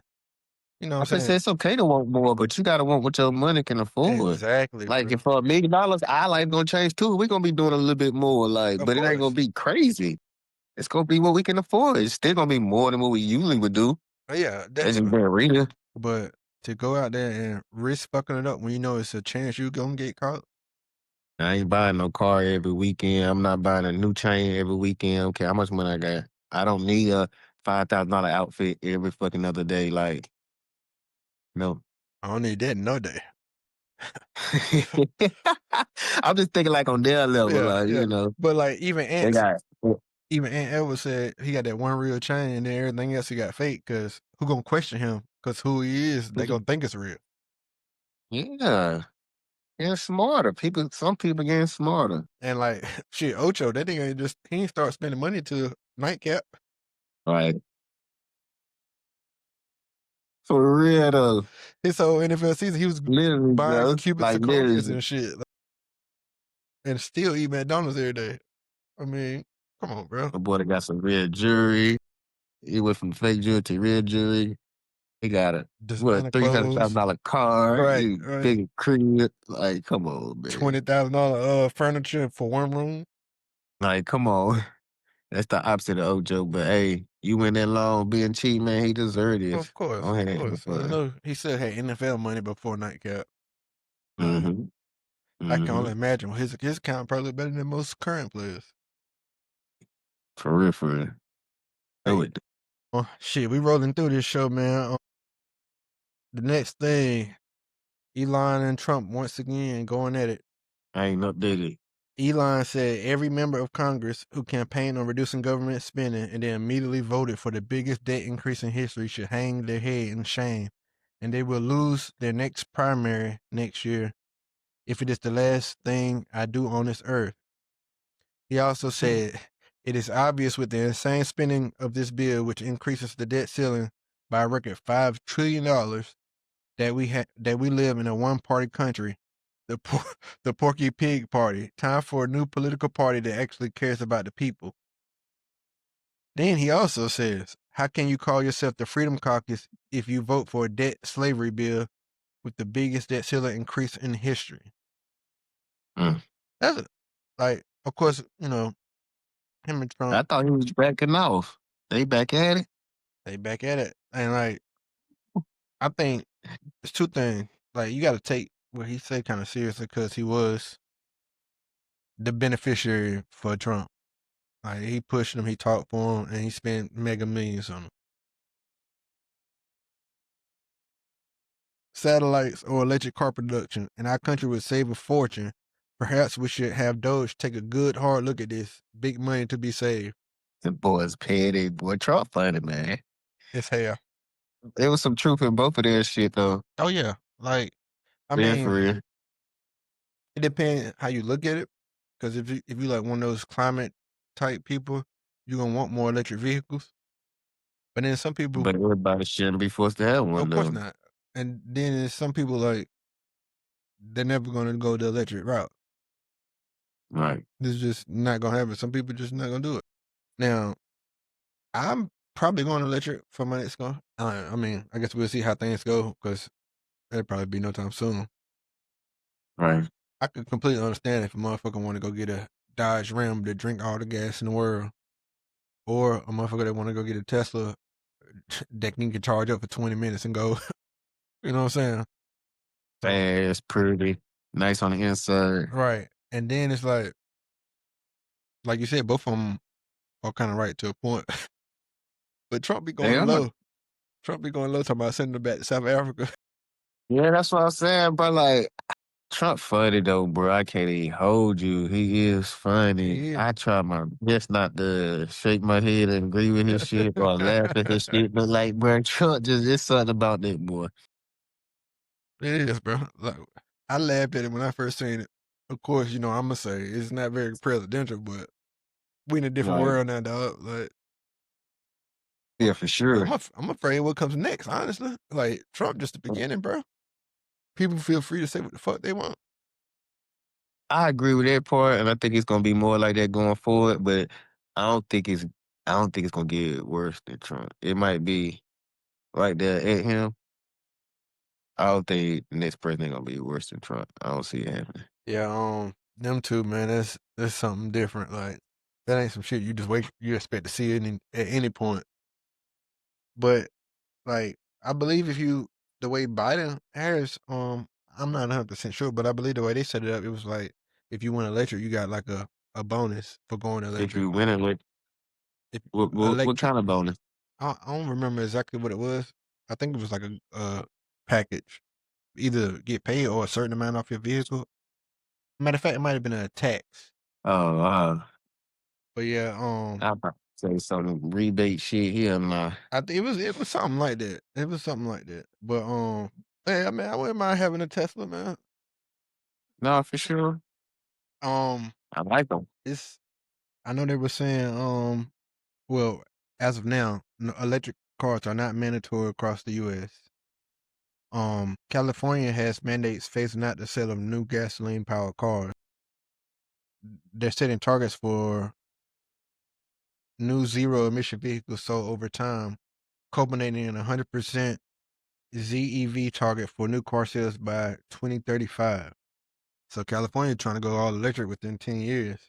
S1: You know
S2: I
S1: what I'm
S2: say
S1: saying?
S2: it's okay to want more, but you gotta want what your money can afford.
S1: Exactly,
S2: Like
S1: bro.
S2: if for $1 million, our life gonna change too. We're gonna be doing a little bit more, like,
S1: Of
S2: but it ain't gonna
S1: course.
S2: be crazy. It's gonna be what we can afford. It's still gonna be more than what we usually would do.
S1: Yeah,
S2: That's just
S1: definitely.
S2: being real.
S1: But to go out there and risk fucking it up when you know it's a chance you gonna get caught.
S2: I ain't buying no car every weekend. I'm not buying a new chain every weekend. Okay, how much money I got? I don't need a $5,000 outfit every fucking other day. Like, no.
S1: I don't need that no day.
S2: I'm just thinking like on their level,
S1: Yeah,
S2: like,
S1: yeah. But like
S2: they got
S1: even Ant Edwards said he got that one real chain and then everything else he got fake because who gonna question him? Because who he is, they gonna think it's real.
S2: yeah, getting smarter. Some people getting smarter.
S1: And like shit, Ocho, that nigga he ain't start spending money to nightcap.
S2: Right. For real though.
S1: His whole NFL season, he was
S2: Literally,
S1: buying
S2: bro.
S1: Cuban
S2: Like
S1: sequoias
S2: literally.
S1: and shit, and still eat McDonald's every day. I mean, come on, bro.
S2: My boy that got some real jewelry. He went from fake jewelry to real jewelry. He got a
S1: Designer clothes,
S2: $300,000 car,
S1: right,
S2: you
S1: right.
S2: big crib. Like, come on, man.
S1: $20,000 furniture for one room.
S2: Like, come on. That's the opposite of Ojo. But hey, you went that long being cheap, man. He deserved this.
S1: Of course,
S2: Go
S1: of
S2: ahead and have
S1: course. I
S2: fun.
S1: know he still had NFL money before nightcap.
S2: Mm-hmm.
S1: I can
S2: Mm-hmm.
S1: only imagine his account probably better than most current players.
S2: For real, for real. Do
S1: Hey,
S2: it.
S1: shit, we rolling through this show, man. The next thing, Elon and Trump once again going at it.
S2: I ain't updated.
S1: Elon said every member of Congress who campaigned on reducing government spending and then immediately voted for the biggest debt increase in history should hang their head in shame, and they will lose their next primary next year if it is the last thing I do on this earth. He also said it is obvious with the insane spending of this bill, which increases the debt ceiling by a record $5 trillion, that we live in a one-party country, the Porky Pig Party. Time for a new political party that actually cares about the people. Then he also says, "How can you call yourself the Freedom Caucus if you vote for a debt slavery bill with the biggest debt ceiling increase in history?"
S2: Mm.
S1: That's like, of course, him and Trump,
S2: I thought he was backing off. They back at it.
S1: they back at it, and like, I think it's two things. Like, you got to take what he said kind of seriously because he was the beneficiary for Trump. Like, he pushed him, he talked for him, and he spent mega millions on him. Satellites or electric car production in our country would save a fortune. Perhaps we should have Doge take a good hard look at this. Big money to be saved.
S2: The boys petty. Boy, Trump funny, man.
S1: It's hell.
S2: There was some truth in both of their shit, though.
S1: Oh yeah. Like, I
S2: Yeah, for
S1: mean,
S2: real.
S1: it depends how you look at it. Because if you like one of those climate type people, you're gonna want more electric vehicles. But then some people,
S2: But everybody shouldn't be forced to have one,
S1: of course
S2: though.
S1: not. And then there's some people like they're never gonna go the electric route.
S2: Right.
S1: This is just not gonna happen. Some people just not gonna do it. Now, I'm probably going electric for my next car. I mean, I guess we'll see how things go because that'll probably be no time soon.
S2: Right.
S1: I could completely understand if a motherfucker want to go get a Dodge Ram to drink all the gas in the world, or a motherfucker that want to go get a Tesla that can charge up for 20 minutes and go. You know what I'm saying? So
S2: Fast, pretty, nice on the inside.
S1: right, and then it's like you said, both of them are kind of right to a point. But Trump be
S2: Hey,
S1: going low. Trump be going low, talking about sending them back to South Africa.
S2: yeah, that's what I'm saying, bro. Like, Trump funny, though, bro. I can't even hold you. He is funny.
S1: Yeah.
S2: I try my best not to shake my head and agree with his shit or laugh at his shit, but, like, bro, Trump just, it's something about that boy.
S1: It is, bro. Like, I laughed at it when I first seen it. Of course, I'm gonna say it's not very presidential, but we in a different
S2: Right.
S1: world now, dog. Like,
S2: Yeah, for sure.
S1: I'm afraid what comes next. Honestly, like Trump just the beginning, bro. people feel free to say what the fuck they want.
S2: I agree with that part, and I think it's gonna be more like that going forward. But I don't think it's I don't think it's gonna get worse than Trump. It might be right there at him. I don't think the next president gonna be worse than Trump. I don't see it happening.
S1: Yeah, them two, man, that's something different. Like that ain't some shit you expect to see at any point. But like I believe the way Biden Harris, I'm not 100% sure, but I believe the way they set it up, it was like if you went electric, you got like a bonus for going
S2: If
S1: electric.
S2: you win it with
S1: If
S2: what
S1: electric,
S2: kind of bonus?
S1: I don't remember exactly what it was. I think it was like a package, either get paid or a certain amount off your vehicle. Matter of fact, it might have been a tax.
S2: Oh,
S1: But yeah,
S2: I about to say some rebate shit here. Nah,
S1: I think it was something like that. It was something like that. But hey, I mean, I wouldn't mind having a Tesla, man.
S2: no, for sure.
S1: Um,
S2: I like them.
S1: it's I know they were saying well, as of now, electric cars are not mandatory across the U.S. California has mandates phasing out the sale of new gasoline powered cars. They're setting targets for new zero emission vehicles sold over time, culminating in 100% ZEV target for new car sales by 2035. So California trying to go all electric within 10 years.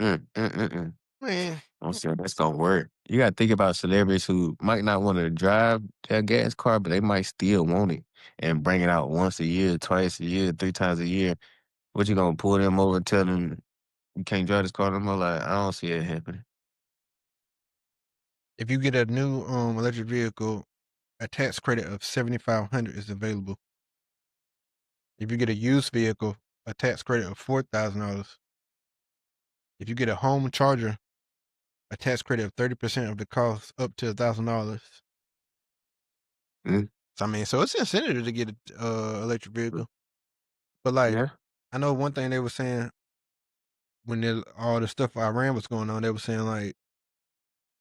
S2: Mm, mm, mm, mm.
S1: Man,
S2: I'm sure that's gonna work. You gotta think about celebrities who might not want to drive their gas car, but they might still want it and bring it out once a year, twice a year, 3 times a year. What you gonna pull them over and tell them you can't drive this car no more? Like, I don't see it happening.
S1: if you get a new electric vehicle, a tax credit of $7,500 is available. If you get a used vehicle, a tax credit of $4,000. If you get a home charger, a tax credit of 30% of the cost up to $1,000.
S2: Mm,
S1: So I mean, so it's incentive to get a electric vehicle. But like,
S2: yeah.
S1: I know one thing they were saying when all the stuff Iran was going on, they were saying like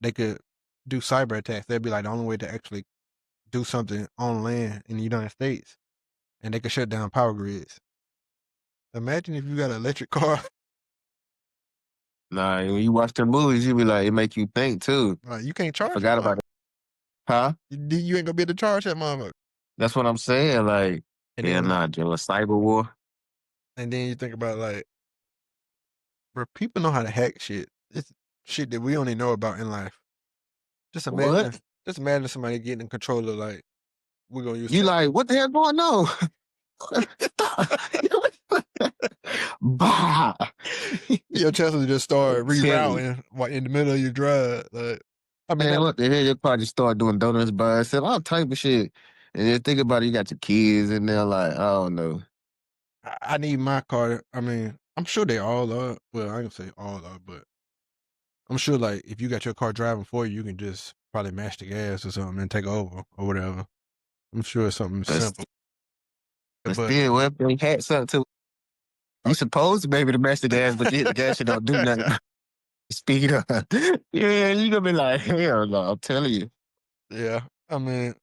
S1: they could do cyber attacks. That'd be like the only way to actually do something on land in the United States, and they could shut down power grids. Imagine if you got an electric car,
S2: Nah, when you watch the movies, you be like, it make you think too.
S1: like you can't
S2: I
S1: charge that
S2: forgot
S1: motherfucker.
S2: about it. Huh?
S1: You ain't gonna be able to charge that motherfucker.
S2: That's what I'm saying. Like,
S1: And
S2: hell
S1: then
S2: nah, Joe, a cyber war.
S1: you think about like, bro, people know how to hack shit. It's shit that we only know about in life. Just imagine,
S2: What?
S1: just imagine somebody getting in control of like we're gonna use
S2: You like, what the hell going on? Bah.
S1: your Tesla just
S2: I'm
S1: start
S2: telling you.
S1: rerouting while in the middle of your drive. Like, I mean,
S2: Man, what the hell? You'll probably start doing donuts by itself, all type of shit. And then think about it, you got your kids in there, like, I don't know.
S1: I need my car. I mean, I'm sure they all are. Well, I ain't gonna say all are, but I'm sure like if you got your car driving for you, you can just probably mash the gas or something and take over or whatever. I'm sure it's something
S2: But,
S1: simple.
S2: but
S1: But
S2: still, what if they had something to you supposed to be able to match the gas, but the gas shit don't do nothing. Speed up. Yeah, you gonna be like, hell no, I'm telling you.
S1: yeah, I mean,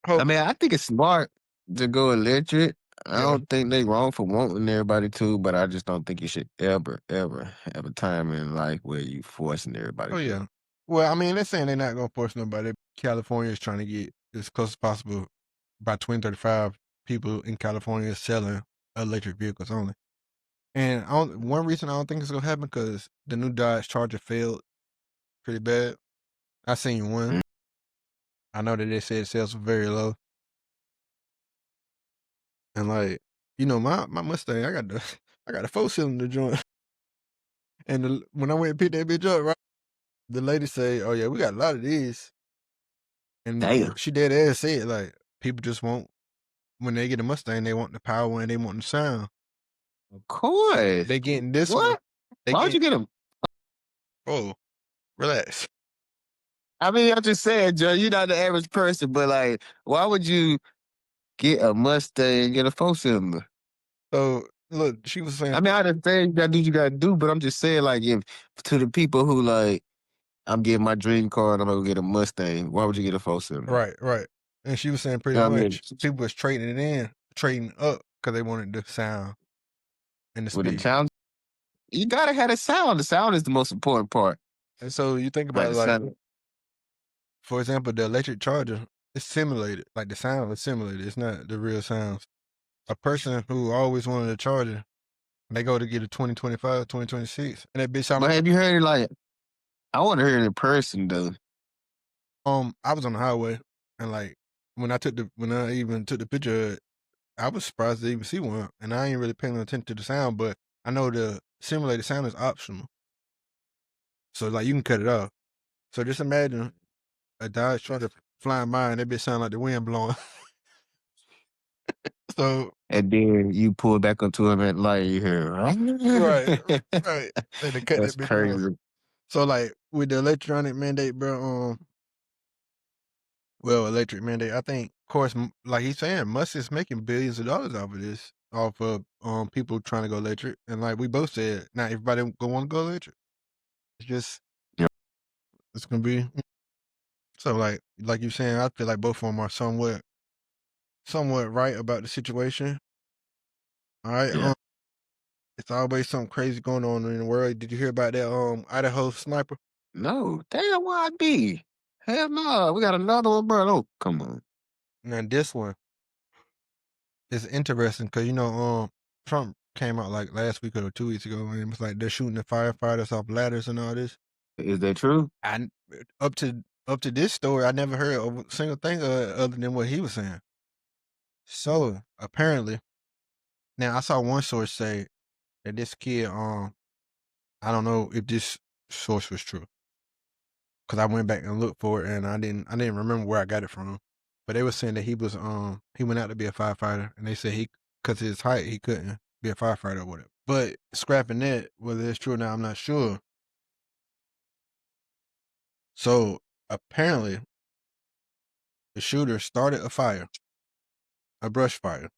S2: I
S1: hope
S2: mean, I think it's smart to go electric. I
S1: yeah.
S2: don't think they wrong for wanting everybody to, but I just don't think you should ever, ever have a time in life where you forcing everybody
S1: Oh
S2: to.
S1: yeah. Well, I mean, they're saying they're not gonna force nobody. California is trying to get as close as possible by 2035. People in California is selling electric vehicles only. And one reason I don't think it's gonna happen because the new Dodge Charger failed pretty bad. I seen one.
S2: Mm.
S1: I know that they said sales were very low, and like my Mustang, I got the I got a 4-cylinder joint, and when I went and picked that bitch up, right, the lady say, "Oh yeah, we got a lot of these," and
S2: Damn.
S1: she dead ass said like people just want when they get a Mustang, they want the power and they want the sound.
S2: Of course.
S1: They getting this one.
S2: What?
S1: They
S2: Why would
S1: get
S2: you get them?
S1: oh relax.
S2: I mean, I'm just saying, Joe, you're not the average person, but like, why would you get a Mustang and get a 4-cylinder?
S1: So look, she was saying
S2: I mean, I understand you gotta do what you gotta do, but I'm just saying, like, if to the people who like, I'm getting my dream car and I'm gonna get a Mustang, why would you get a 4-cylinder?
S1: right, right, and she was saying pretty
S2: You know what I mean?
S1: much people was trading it in trading up because they wanted the sound and the
S2: With the
S1: speed.
S2: sound, you gotta have the sound. The sound is the most important part.
S1: And so you think
S2: Like
S1: about
S2: the
S1: it, like,
S2: sound.
S1: for example, the electric charger, it's simulated. Like the sound is simulated. It's not the real sounds. A person who always wanted a charger, they go to get a 2025, 2026, and that bitch sound
S2: But
S1: like
S2: have you heard it? Like, I want to hear it in person though.
S1: I was on the highway and like when I even took the picture of it, I was surprised to even see one. And I ain't really paying attention to the sound, but I know the simulated sound is optional. So like you can cut it off. So just imagine a Dodge truck flying by and that bitch sound like the wind blowing. So
S2: And then you pull back onto him and like you hear,
S1: right, right. They had to cut
S2: that's
S1: that bitch off.
S2: crazy.
S1: So like with the electronic mandate, bro, electric mandate, I think, of course, like he's saying, Musk is making billions of dollars off of this, off of people trying to go electric. And like we both said, not everybody gonna want to go electric. It's just
S2: Yeah.
S1: it's gonna be so like you saying, I feel like both of them are somewhat right about the situation. All right,
S2: Yeah.
S1: it's always something crazy going on in the world. Did you hear about that Idaho sniper?
S2: No, damn, why I be? Hell no, we got another one, bro. Oh, come on.
S1: Now this one is interesting because Trump came out like last week or 2 weeks ago and it was like they're shooting the firefighters off ladders and all this.
S2: Is that true?
S1: I up to this story, I never heard of a single thing other than what he was saying. So apparently, now I saw one source say that this kid, I don't know if this source was true because I went back and looked for it and I didn't remember where I got it from. But they were saying that he went out to be a firefighter and they said because his height he couldn't be a firefighter or whatever. But scrapping that, whether it's true or not, I'm not sure. So apparently, the shooter started a brush fire,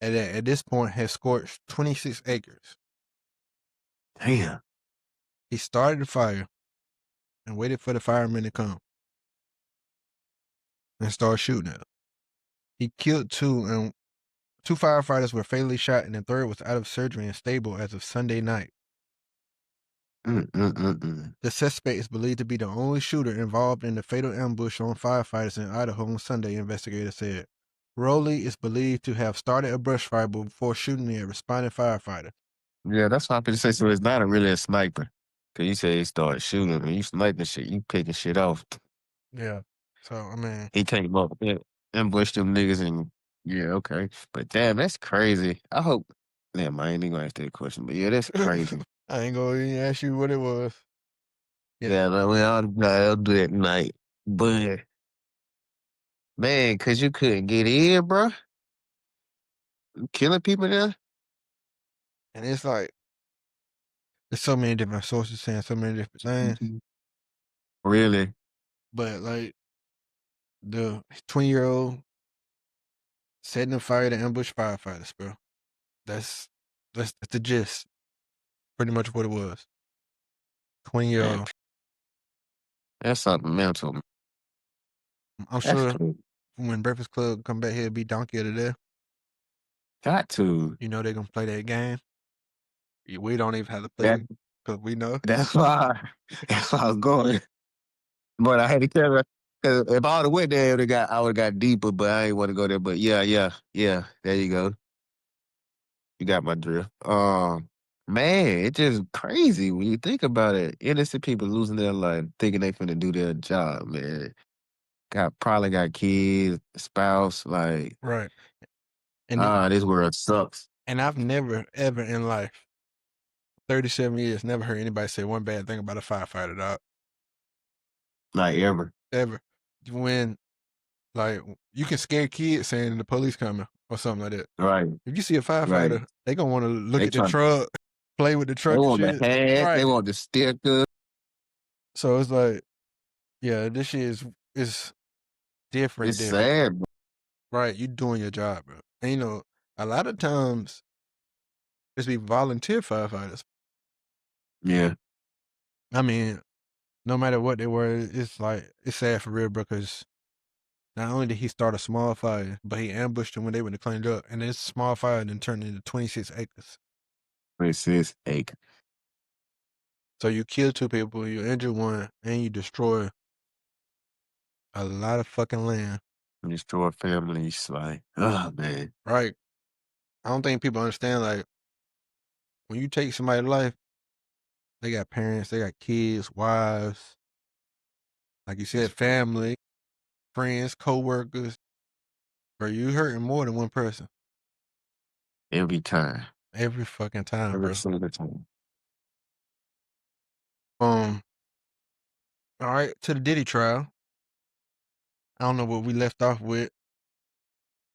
S1: and at this point has scorched 26 acres.
S2: Damn.
S1: He started the fire and waited for the firemen to come and start shooting at him. He killed two, and two firefighters were fatally shot, and the third was out of surgery and stable as of Sunday night. The suspect is believed to be the only shooter involved in the fatal ambush on firefighters in Idaho on Sunday, investigators said. Rowley is believed to have started a brush fire before shooting a responding firefighter.
S2: Yeah, that's what I'm gonna say. So it's not really a sniper. Cause you say he started shooting. When you sniping shit, you picking shit off.
S1: Yeah. So, I mean,
S2: He came up and ambushed them niggas and yeah, okay. But damn, that's crazy. I hope damn, I ain't even gonna ask that question. But yeah, that's crazy.
S1: I ain't going to even ask you what it was.
S2: Yeah, no, I'll do that tonight. But man, cause you couldn't get in, bro. Killing people there.
S1: And it's like, there's so many different sources saying so many different things.
S2: Really?
S1: But, like, the 20-year-old setting a fire to ambush firefighters, bro. That's the gist. Pretty much what it was. 20-year-old.
S2: That's something mental.
S1: I'm
S2: That's
S1: sure
S2: cool.
S1: when Breakfast Club come back here, be donkey of the day.
S2: Got to.
S1: You know they're gonna play that game. We don't even have to play
S2: That
S1: it because we know.
S2: that's why I was going. But I had to tell her because if I would have went there, I would have got deeper. But I ain't want to go there. But yeah. There you go. You got my drift. Man, it's just crazy when you think about it. Innocent people losing their life, thinking they finna do their job. Man, probably got kids, spouse. Like,
S1: Right. And
S2: this world sucks.
S1: I've never ever in life, 37 years, never heard anybody say one bad thing about a firefighter, dog.
S2: Like ever.
S1: Ever. When like you can scare kids saying the police coming or something like that.
S2: Right.
S1: If you see a
S2: Right.
S1: firefighter, they gonna want to look
S2: They
S1: at the
S2: try.
S1: truck, play with the
S2: They
S1: truck and
S2: want the
S1: shit.
S2: hat. They
S1: Right.
S2: want the sticker.
S1: So it's like, yeah, this shit is different.
S2: It's sad, bro.
S1: Right. You doing your job, bro. And a lot of times it's be volunteer firefighters.
S2: Yeah.
S1: I mean, no matter what they were, it's like it's sad for real, bro. Because Not only did he start a small fire, but he ambushed them when they went to clean it up, and this small fire then turned into 26 acres.
S2: Princess Egg.
S1: So you kill 2 people, you injure 1, and you destroy a lot of fucking land.
S2: Destroy families. Like, oh, man.
S1: Right? I don't think people understand, like, when you take somebody's life, they got parents, they got kids, wives, like you said, family, friends, co-workers. Bro, you hurting more than one person.
S2: Every time.
S1: Every fucking time,
S2: Every
S1: bro.
S2: single time.
S1: All right, to the Diddy trial. I don't know what we left off with.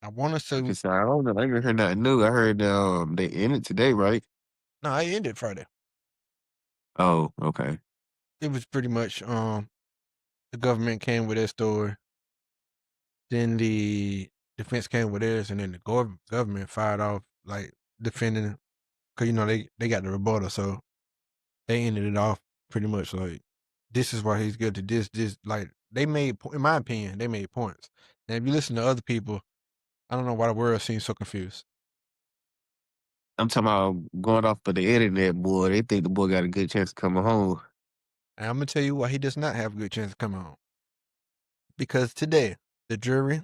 S1: I want to say,
S2: Cause I don't know. I ain't heard nothing new. I heard they ended today, right?
S1: no, I ended Friday.
S2: Oh, okay.
S1: It was pretty much, the government came with their story. Then the defense came with theirs, and then the government fired off, like, defending, because, you know, they got the rebuttal, so they ended it off pretty much like, this is why he's guilty. This, like, they made, in my opinion, they made points. And if you listen to other people, I don't know why the world seems so confused.
S2: I'm talking about going off of the internet, boy. They think the boy got a good chance of coming home.
S1: And I'm gonna tell you why he does not have a good chance of coming home. Because today, the jury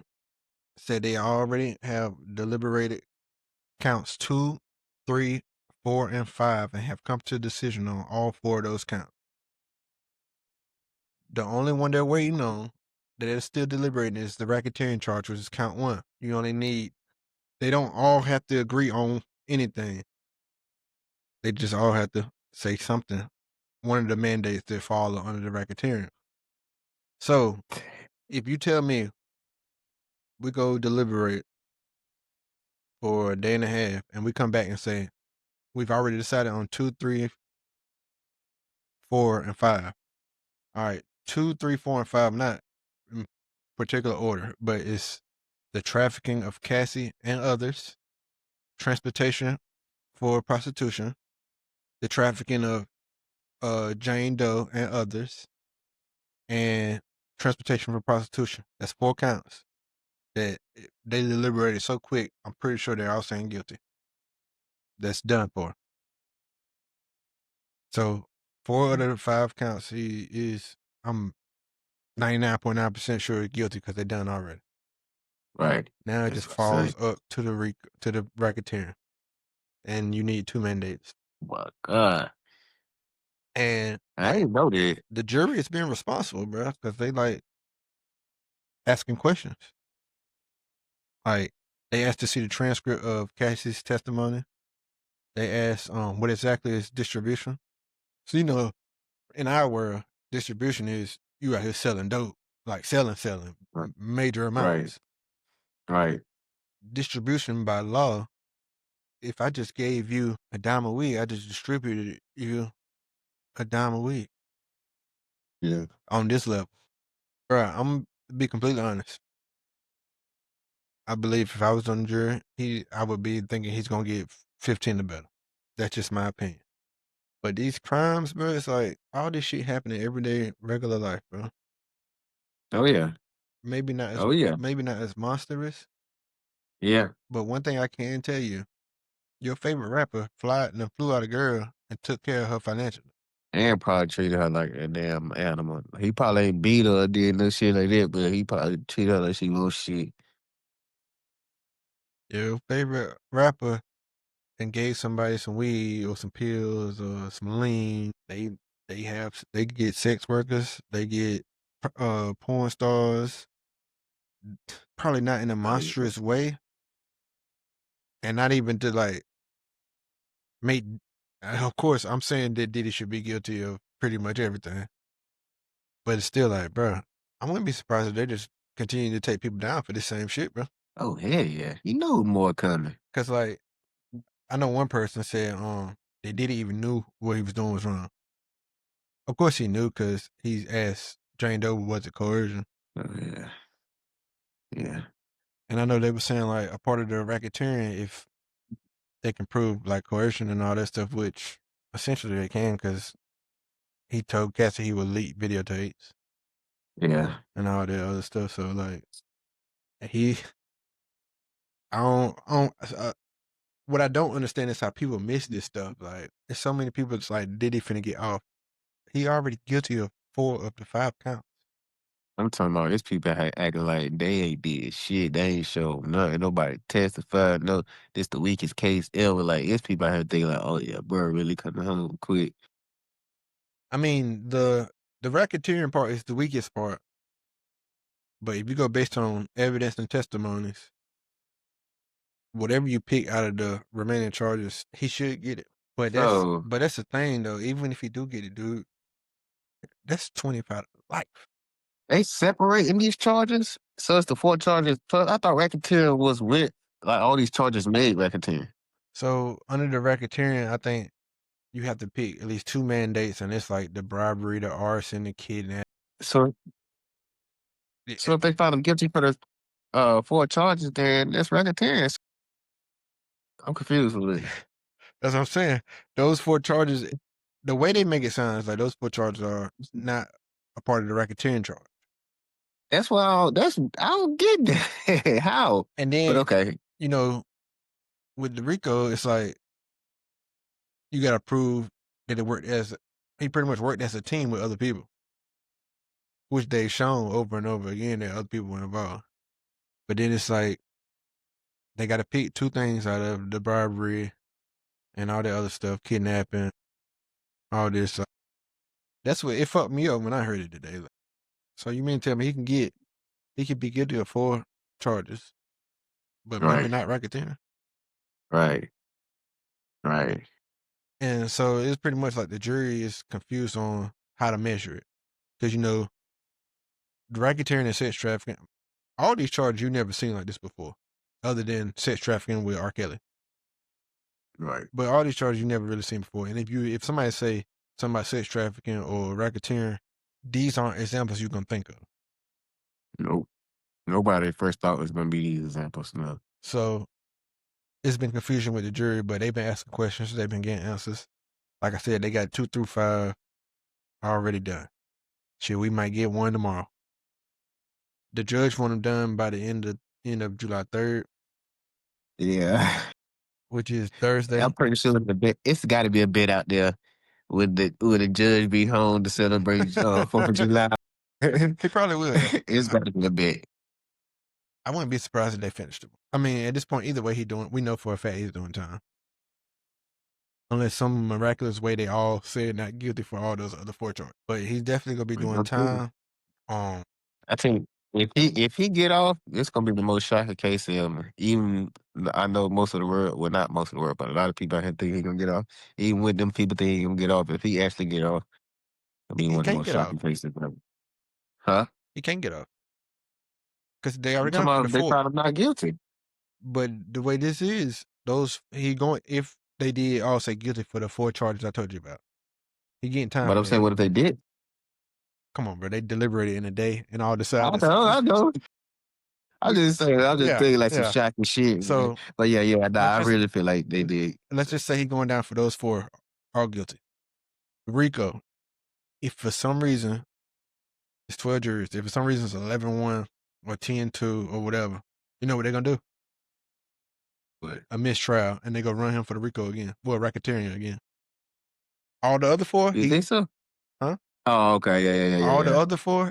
S1: said they already have deliberated counts 2, 3, 4, and 5, and have come to a decision on all 4 of those counts. The only one they're waiting on that is still deliberating is the racketeering charge, which is count 1. You only need, they don't all have to agree on anything. They just all have to say something. One of the mandates that fall under the racketeering. So, if you tell me we go deliberate for a day and a half and we come back and say, we've already decided on 2, 3, 4, and 5. All right, 2, 3, 4, and 5, not in particular order, but it's the trafficking of Cassie and others, transportation for prostitution, the trafficking of Jane Doe and others, and transportation for prostitution. That's 4 counts that they deliberated so quick. I'm pretty sure they're all saying guilty. That's done for. So 4 out of the 5 counts, he is. I'm 99.9% sure he's guilty because they're done already.
S2: Right.
S1: Now it
S2: That's
S1: just
S2: what I
S1: falls
S2: say.
S1: up to the racketeering, and you need 2 mandates.
S2: My God.
S1: And
S2: I didn't know that.
S1: the jury is being responsible, bro, because they like asking questions. Like, they asked to see the transcript of Cassie's testimony. They asked what exactly is distribution. So, you know, in our world, distribution is you out here selling dope, like selling
S2: Right.
S1: major
S2: Right.
S1: amounts.
S2: Right.
S1: Distribution by law, if I just gave you a dime a week, I just distributed you a dime a week
S2: Yeah.
S1: on this level. Bro, I'm gonna be completely honest. I believe if I was on the jury, I would be thinking he's gonna get 15 or better. That's just my opinion. But these crimes, bro, it's like all this shit happening everyday regular life, bro.
S2: Oh yeah.
S1: Maybe not as
S2: Oh yeah.
S1: monstrous,
S2: Yeah.
S1: but one thing I can tell you, your favorite rapper flew out a girl and took care of her financially.
S2: And probably treated her like a damn animal. He probably ain't beat her or did no shit like that, but he probably treated her like she little shit.
S1: Your favorite rapper and gave somebody some weed or some pills or some lean. They get sex workers, they get porn stars, probably not in a
S2: Oh yeah.
S1: monstrous way, and not even to like make. Of course, I'm saying that Diddy should be guilty of pretty much everything, but it's still like, bro, I wouldn't be surprised if they just continue to take people down for this same shit, bro.
S2: Oh hell yeah. You know more coming.
S1: Cause like I know one person said that Diddy even knew what he was doing was wrong. Of course he knew because he asked Jane Doe was it coercion.
S2: Oh yeah. Yeah.
S1: And I know they were saying like a part of the racketeering, if they can prove like coercion and all that stuff, which essentially they can, because he told Cassie he would leak videotapes
S2: Yeah.
S1: and all that other stuff. So like, He, I don't. What I don't understand is how people miss this stuff. Like, there's so many people. It's like Diddy finna get off. He already guilty of 4 of the 5 counts.
S2: I'm talking about these people acting like they ain't did shit. They ain't show nothing. Nobody testified. No, this the weakest case ever. Like, it's people out here thinking like, oh yeah, bro, really coming home quick.
S1: I mean, the racketeering part is the weakest part. But if you go based on evidence and testimonies, whatever you pick out of the remaining charges, he should get it. But
S2: So
S1: that's the thing though. Even if he do get it, dude, that's 25 life.
S2: they separating these charges. So it's the 4 charges. Plus, I thought racketeering was with like all these charges made racketeering.
S1: So under the racketeering, I think you have to pick at least 2 mandates, and it's like the bribery, the arson, the kidnapping.
S2: So if they found him guilty for the 4 charges, then that's racketeering. I'm confused with it.
S1: That's what I'm saying. Those 4 charges, the way they make it sound is like those 4 charges are not a part of the racketeering charge.
S2: That's why I don't get that. How?
S1: And
S2: But
S1: then,
S2: okay.
S1: you know, with the RICO, it's like you got to prove that he pretty much worked as a team with other people, which they've shown over and over again that other people were involved. But then it's like they got to pick 2 things out of the bribery and all the other stuff, kidnapping, all this. That's what it fucked me up when I heard it today. Like, so you mean to tell me he could be guilty of 4 charges, but maybe
S2: Right.
S1: not racketeering?
S2: Right. Right.
S1: And so it's pretty much like the jury is confused on how to measure it. Because, the racketeering and sex trafficking, all these charges you never seen like this before, other than sex trafficking with R. Kelly.
S2: Right.
S1: But all these charges you never really seen before. And if somebody say something about sex trafficking or racketeering, these aren't examples you're going to think of.
S2: Nope. Nobody first thought was going to be these examples. No.
S1: So it's been confusion with the jury, but they've been asking questions. They've been getting answers. Like I said, they got 2 through 5 already done. Shit, we might get 1 tomorrow. The judge want them done by the end of July 3rd.
S2: Yeah.
S1: Which is Thursday.
S2: I'm pretty sure it's got to be a bit out there with the judge be home to celebrate 4th of July.
S1: He probably will. Yeah.
S2: It's got to be a bit.
S1: I wouldn't be surprised if they finished him. I mean, at this point, either way we know for a fact he's doing time. Unless some miraculous way they all said not guilty for all those other 4 charges. But he's definitely gonna be doing time.
S2: I think if he get off, it's gonna be the most shocking case ever. Even I know most of the world, well, not most of the world, but a lot of people out here think he's gonna get off. Even with them people think he's gonna get off, if he actually get off, it'll be
S1: He
S2: one of the
S1: can't
S2: most
S1: get
S2: shocking
S1: off.
S2: cases ever. Huh?
S1: He can't get off. Because they
S2: I'm
S1: already
S2: talking
S1: got him for
S2: about
S1: the
S2: they
S1: 4.
S2: found him not guilty.
S1: But the way this is, if they did all say guilty for the 4 charges I told you about, he getting time
S2: But
S1: for
S2: I'm
S1: that.
S2: saying, what if they did?
S1: Come on, bro. They deliberated in a day and all
S2: I
S1: decided.
S2: know. I'm just saying. I'm just thinking like some shocking shit.
S1: So,
S2: man. But yeah. Nah, I really feel like they did.
S1: Let's just say he's going down for those 4 all guilty. RICO, if for some reason it's 12 juries, if for some reason it's 11-1 or 10-2 or whatever, you know what they're gonna do?
S2: But
S1: a mistrial, and they go run him for the RICO again. Well, racketeering again. All the other 4,
S2: you think so?
S1: Huh?
S2: Oh, okay. Yeah.
S1: All the other 4,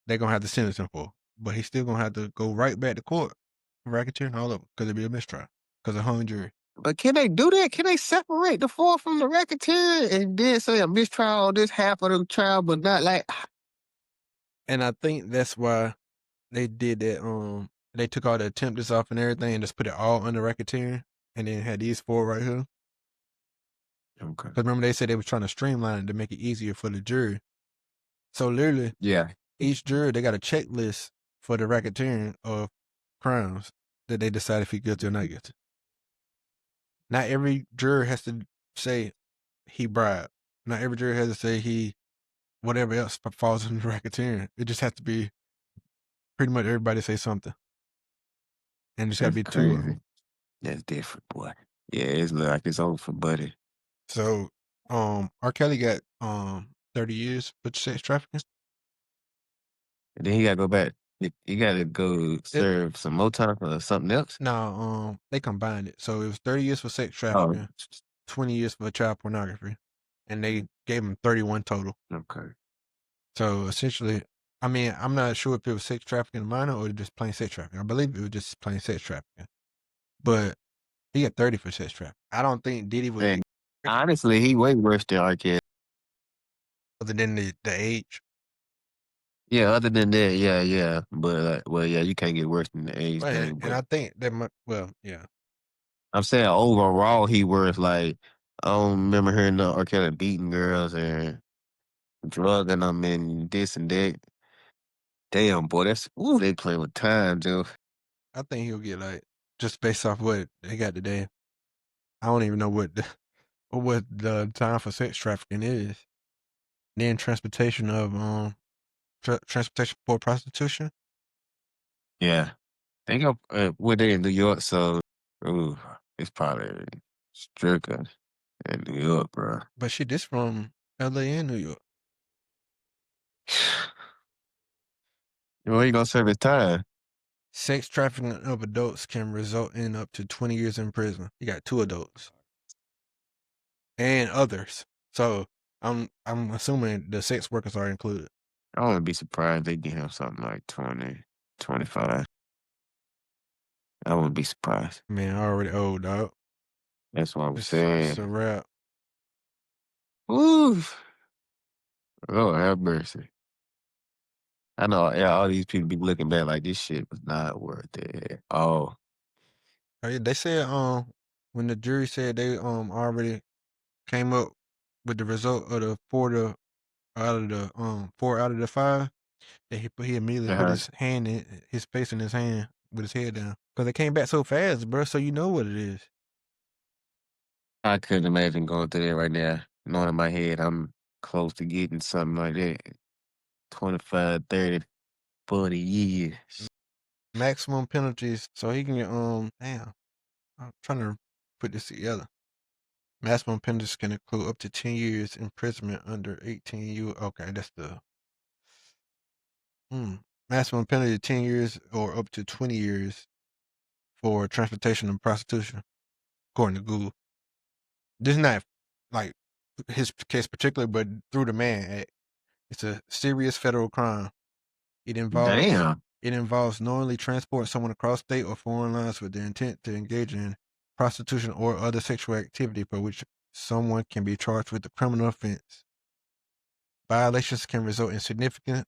S1: they're gonna have to sentence him for, but he's still gonna have to go right back to court, racketeering all of them, because it'd be a mistrial, because a hung jury.
S2: But can they do that? Can they separate the 4 from the racketeering and then say a mistrial this half of the trial, but not like?
S1: And I think that's why they did that. They took all the attempts off and everything, and just put it all under racketeering, and then had these 4 right here.
S2: Okay.
S1: Because remember they said they were trying to streamline it to make it easier for the jury. So literally,
S2: Yeah.
S1: each jury they got a checklist for the racketeering of crimes that they decide if he's guilty or not guilty. Not every juror has to say he bribed. Not every juror has to say he whatever else falls under racketeering. It just has to be pretty much everybody say something. And it just gotta be 2 of them.
S2: That's different, boy. Yeah, it's like it's over for Buddy.
S1: So R. Kelly got 30 years for sex trafficking.
S2: And then he gotta go back. You gotta go serve some more time for something else.
S1: No, they combined it. So it was 30 years for sex
S2: Oh,
S1: trafficking, 20 years for child pornography, and they gave him 31 total.
S2: okay.
S1: So essentially, I mean, I'm not sure if it was sex trafficking minor or just plain sex trafficking. I believe it was just plain sex trafficking, but he got 30 for sex trafficking. I don't think Diddy would
S2: And
S1: get
S2: honestly, he way worse than R. Kelly.
S1: other than the age.
S2: Yeah, other than that, yeah. But well, yeah, you can't get worse than the age
S1: And,
S2: thing.
S1: and
S2: But
S1: I think that might, well, yeah.
S2: I'm saying overall, he worse. Like I don't remember hearing no R. Kelly beating girls and drugging them and this and that. Damn, boy, they playing with time, Joe.
S1: I think he'll get like just based off what they got today. I don't even know what the time for sex trafficking is. Then transportation of transportation for prostitution.
S2: Yeah, they go. Well, they in New York, so ooh, it's probably stricter in New York, bro.
S1: But shit, this from L.A. and New York.
S2: Well, you gonna serve his time?
S1: Sex trafficking of adults can result in up to 20 years in prison. You got 2 adults and others. So I'm assuming the sex workers are included.
S2: I wouldn't be surprised they give him something like 20, 25. I wouldn't be surprised.
S1: Man, I already old dog.
S2: That's what I'm
S1: It's a
S2: saying.
S1: wrap.
S2: Ooh, Lord have mercy. I know, yeah, all these people be looking back like this shit was not worth it. Oh,
S1: Oh, yeah, they said when the jury said they already came up with the result of the 4 out of the 5, that he immediately put
S2: uh-huh.
S1: his hand in his face in his hand with his head down because they came back so fast, bro. So you know what it is.
S2: I couldn't imagine going through that right now. Knowing in my head I'm close to getting something like that. 25, 30, 40 years.
S1: Maximum penalties, so he can get damn. I'm trying to put this together. Maximum penalties can include up to 10 years imprisonment under 18 U. Okay, that's the maximum penalty 10 years or up to 20 years for transportation and prostitution, according to Google. This is not like his case particular, but through the Mann Act. It's a serious federal crime. It involves
S2: Damn.
S1: it involves knowingly transporting someone across state or foreign lines with the intent to engage in prostitution or other sexual activity for which someone can be charged with a criminal offense. Violations can result in significant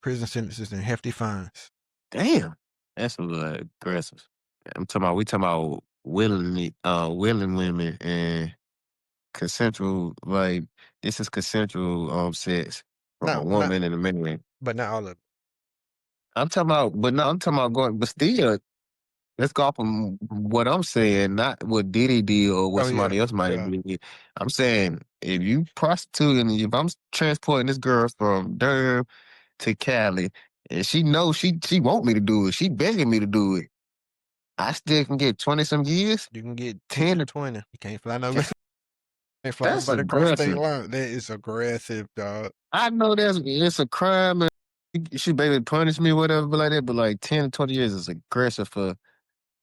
S1: prison sentences and hefty fines.
S2: Damn. That's a little aggressive. We talking about willing women and consensual, like this is consensual sex from a
S1: Not,
S2: woman and a man.
S1: but not all of it.
S2: I'm talking about, but no, I'm talking about going, but still, let's go off from what I'm saying, not what Diddy did or what
S1: Oh yeah,
S2: somebody else might have
S1: yeah.
S2: did. I'm saying if you prostituting, if I'm transporting this girl from Durham to Cali, and she knows she want me to do it, she begging me to do it, I still can get 20 some years,
S1: You can get 10
S2: 10.
S1: to 20. You can't fly can't fly
S2: That's
S1: nobody across state
S2: aggressive.
S1: line. That is aggressive, dog.
S2: I know it's a crime and you should maybe punish me, whatever, but like that. But like 10 to 20 years is aggressive for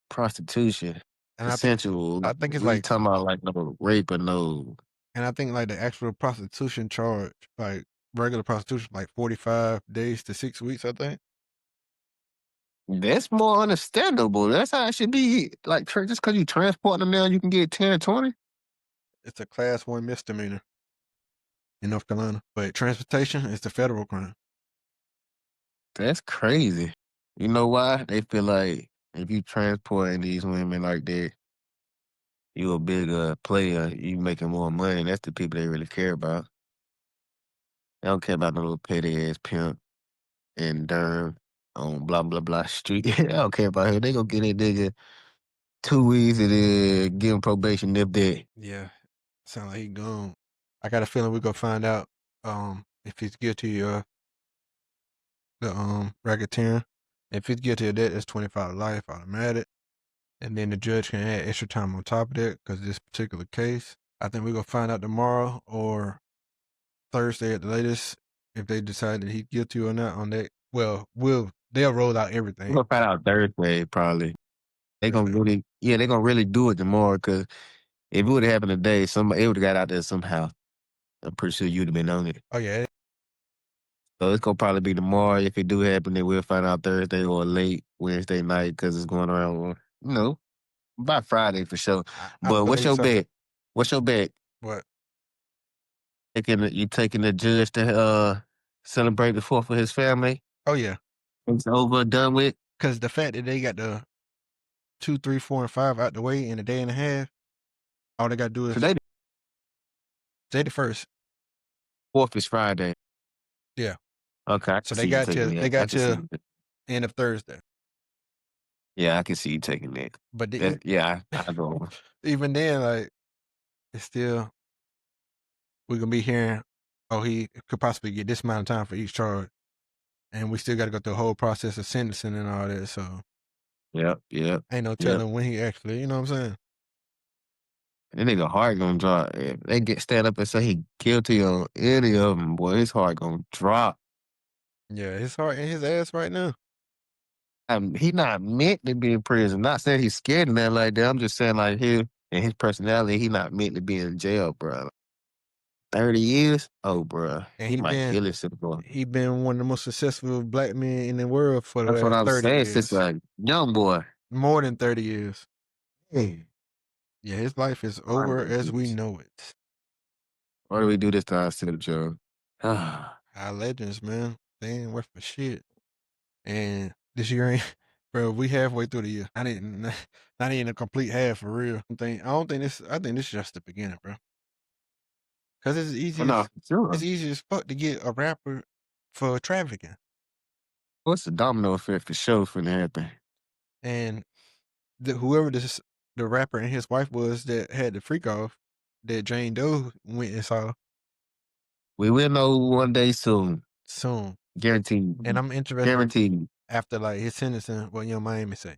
S2: prostitution.
S1: And
S2: Consensual.
S1: I think it's
S2: We
S1: like
S2: talking about like no rape or no.
S1: And I think like the actual prostitution charge, like regular prostitution, like 45 days to 6 weeks, I think.
S2: That's more understandable. That's how it should be. Like just because you transport them now, you can get 10 or 20.
S1: It's a class 1 misdemeanor in North Carolina. But transportation is the federal crime.
S2: That's crazy. You know why? They feel like if you transporting these women like that, you a bigger player, you making more money. That's the people they really care about. They don't care about no little petty ass pimp in Durham on blah blah blah street. I don't care about him. They gonna get that nigga 2 weeks and then give him probation if that.
S1: Yeah. Sound like he gone. I got a feeling we're gonna find out if he's guilty of the racketeering. If he's guilty of that, that's 25 to life automatic. And then the judge can add extra time on top of that because this particular case. I think we're gonna find out tomorrow or Thursday at the latest if they decide that he's guilty or not on that. Well, we'll they'll roll out
S2: We're
S1: everything.
S2: gonna find out Thursday probably. They gonna
S1: Thursday.
S2: really, yeah, they gonna really do it tomorrow. Cause if it would have happened today, somebody it would have got out there somehow. I'm pretty sure you'd have been on it.
S1: Oh yeah,
S2: So it's gonna probably be tomorrow. If it do happen, then we'll find out Thursday or late Wednesday night because it's going around. By Friday for sure.
S1: I
S2: But what's
S1: believe
S2: your
S1: so.
S2: bet? What's your bet?
S1: What?
S2: You taking the judge to celebrate the 4th with his family?
S1: Oh yeah,
S2: It's over, done with.
S1: because the fact that they got the 2, 3, 4, and 5 out the way in a day and a half, all they got to do is
S2: Today, the
S1: say the first.
S2: 4th is Friday.
S1: Yeah.
S2: Okay, I
S1: So
S2: can see you taking
S1: they
S2: that. I
S1: got
S2: can see.
S1: till end of Thursday.
S2: Yeah, I can see you taking that.
S1: But
S2: Yeah, I go over.
S1: even then, like it's still we're gonna be hearing, oh, he could possibly get this amount of time for each charge, and we still got to go through the whole process of sentencing and all that. So
S2: Yep, yep,
S1: ain't no
S2: yep.
S1: telling when he actually, you know what I'm saying?
S2: That nigga heart gonna drop. If they stand up and say he guilty on any of them, boy, his heart gonna drop.
S1: Yeah, his heart in his ass right now.
S2: He not meant to be in prison. Not saying he's scared and nothing like that. I'm just saying like him and his personality, he not meant to be in jail, bro. 30 years? Oh, bro.
S1: And
S2: He might kill himself, bro.
S1: he been one of the most successful black men in the world for the
S2: That's what
S1: last
S2: I'm
S1: 30
S2: saying. Since
S1: years.
S2: a young boy.
S1: More than 30 years.
S2: Hey,
S1: Yeah, his life is
S2: why do
S1: over
S2: we do
S1: as we
S2: this?
S1: know it.
S2: Why do we do this to ourselves, Joe? Ah,
S1: Our legends, man, they ain't worth a shit. And this year ain't, bro. We halfway through the year. I didn't, not even a complete half for real. I think this is just the beginning, bro. Cause
S2: no,
S1: it's
S2: sure.
S1: easy as fuck to get a rapper for trafficking.
S2: What's the domino effect for sure for happen?
S1: And whoever the rapper and his wife was that had the freak off that Jane Doe went and saw
S2: We will know one day soon.
S1: soon.
S2: Guaranteed.
S1: And I'm interested
S2: Guaranteed.
S1: after like his sentencing, what Young Miami say.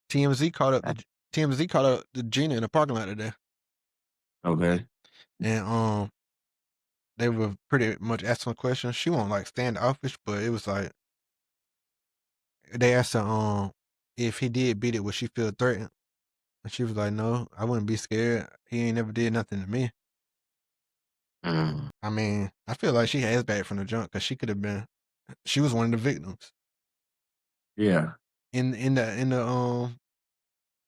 S1: TMZ caught up the Gina in the parking lot today.
S2: Okay.
S1: And they were pretty much asking questions. She won't like standoffish, but it was like they asked her if he did beat it, would she feel threatened? And she was like, no, I wouldn't be scared. He ain't never did nothing to me.
S2: Mm,
S1: I mean, I feel like she has bad from the jump because she was one of the victims
S2: yeah.
S1: in the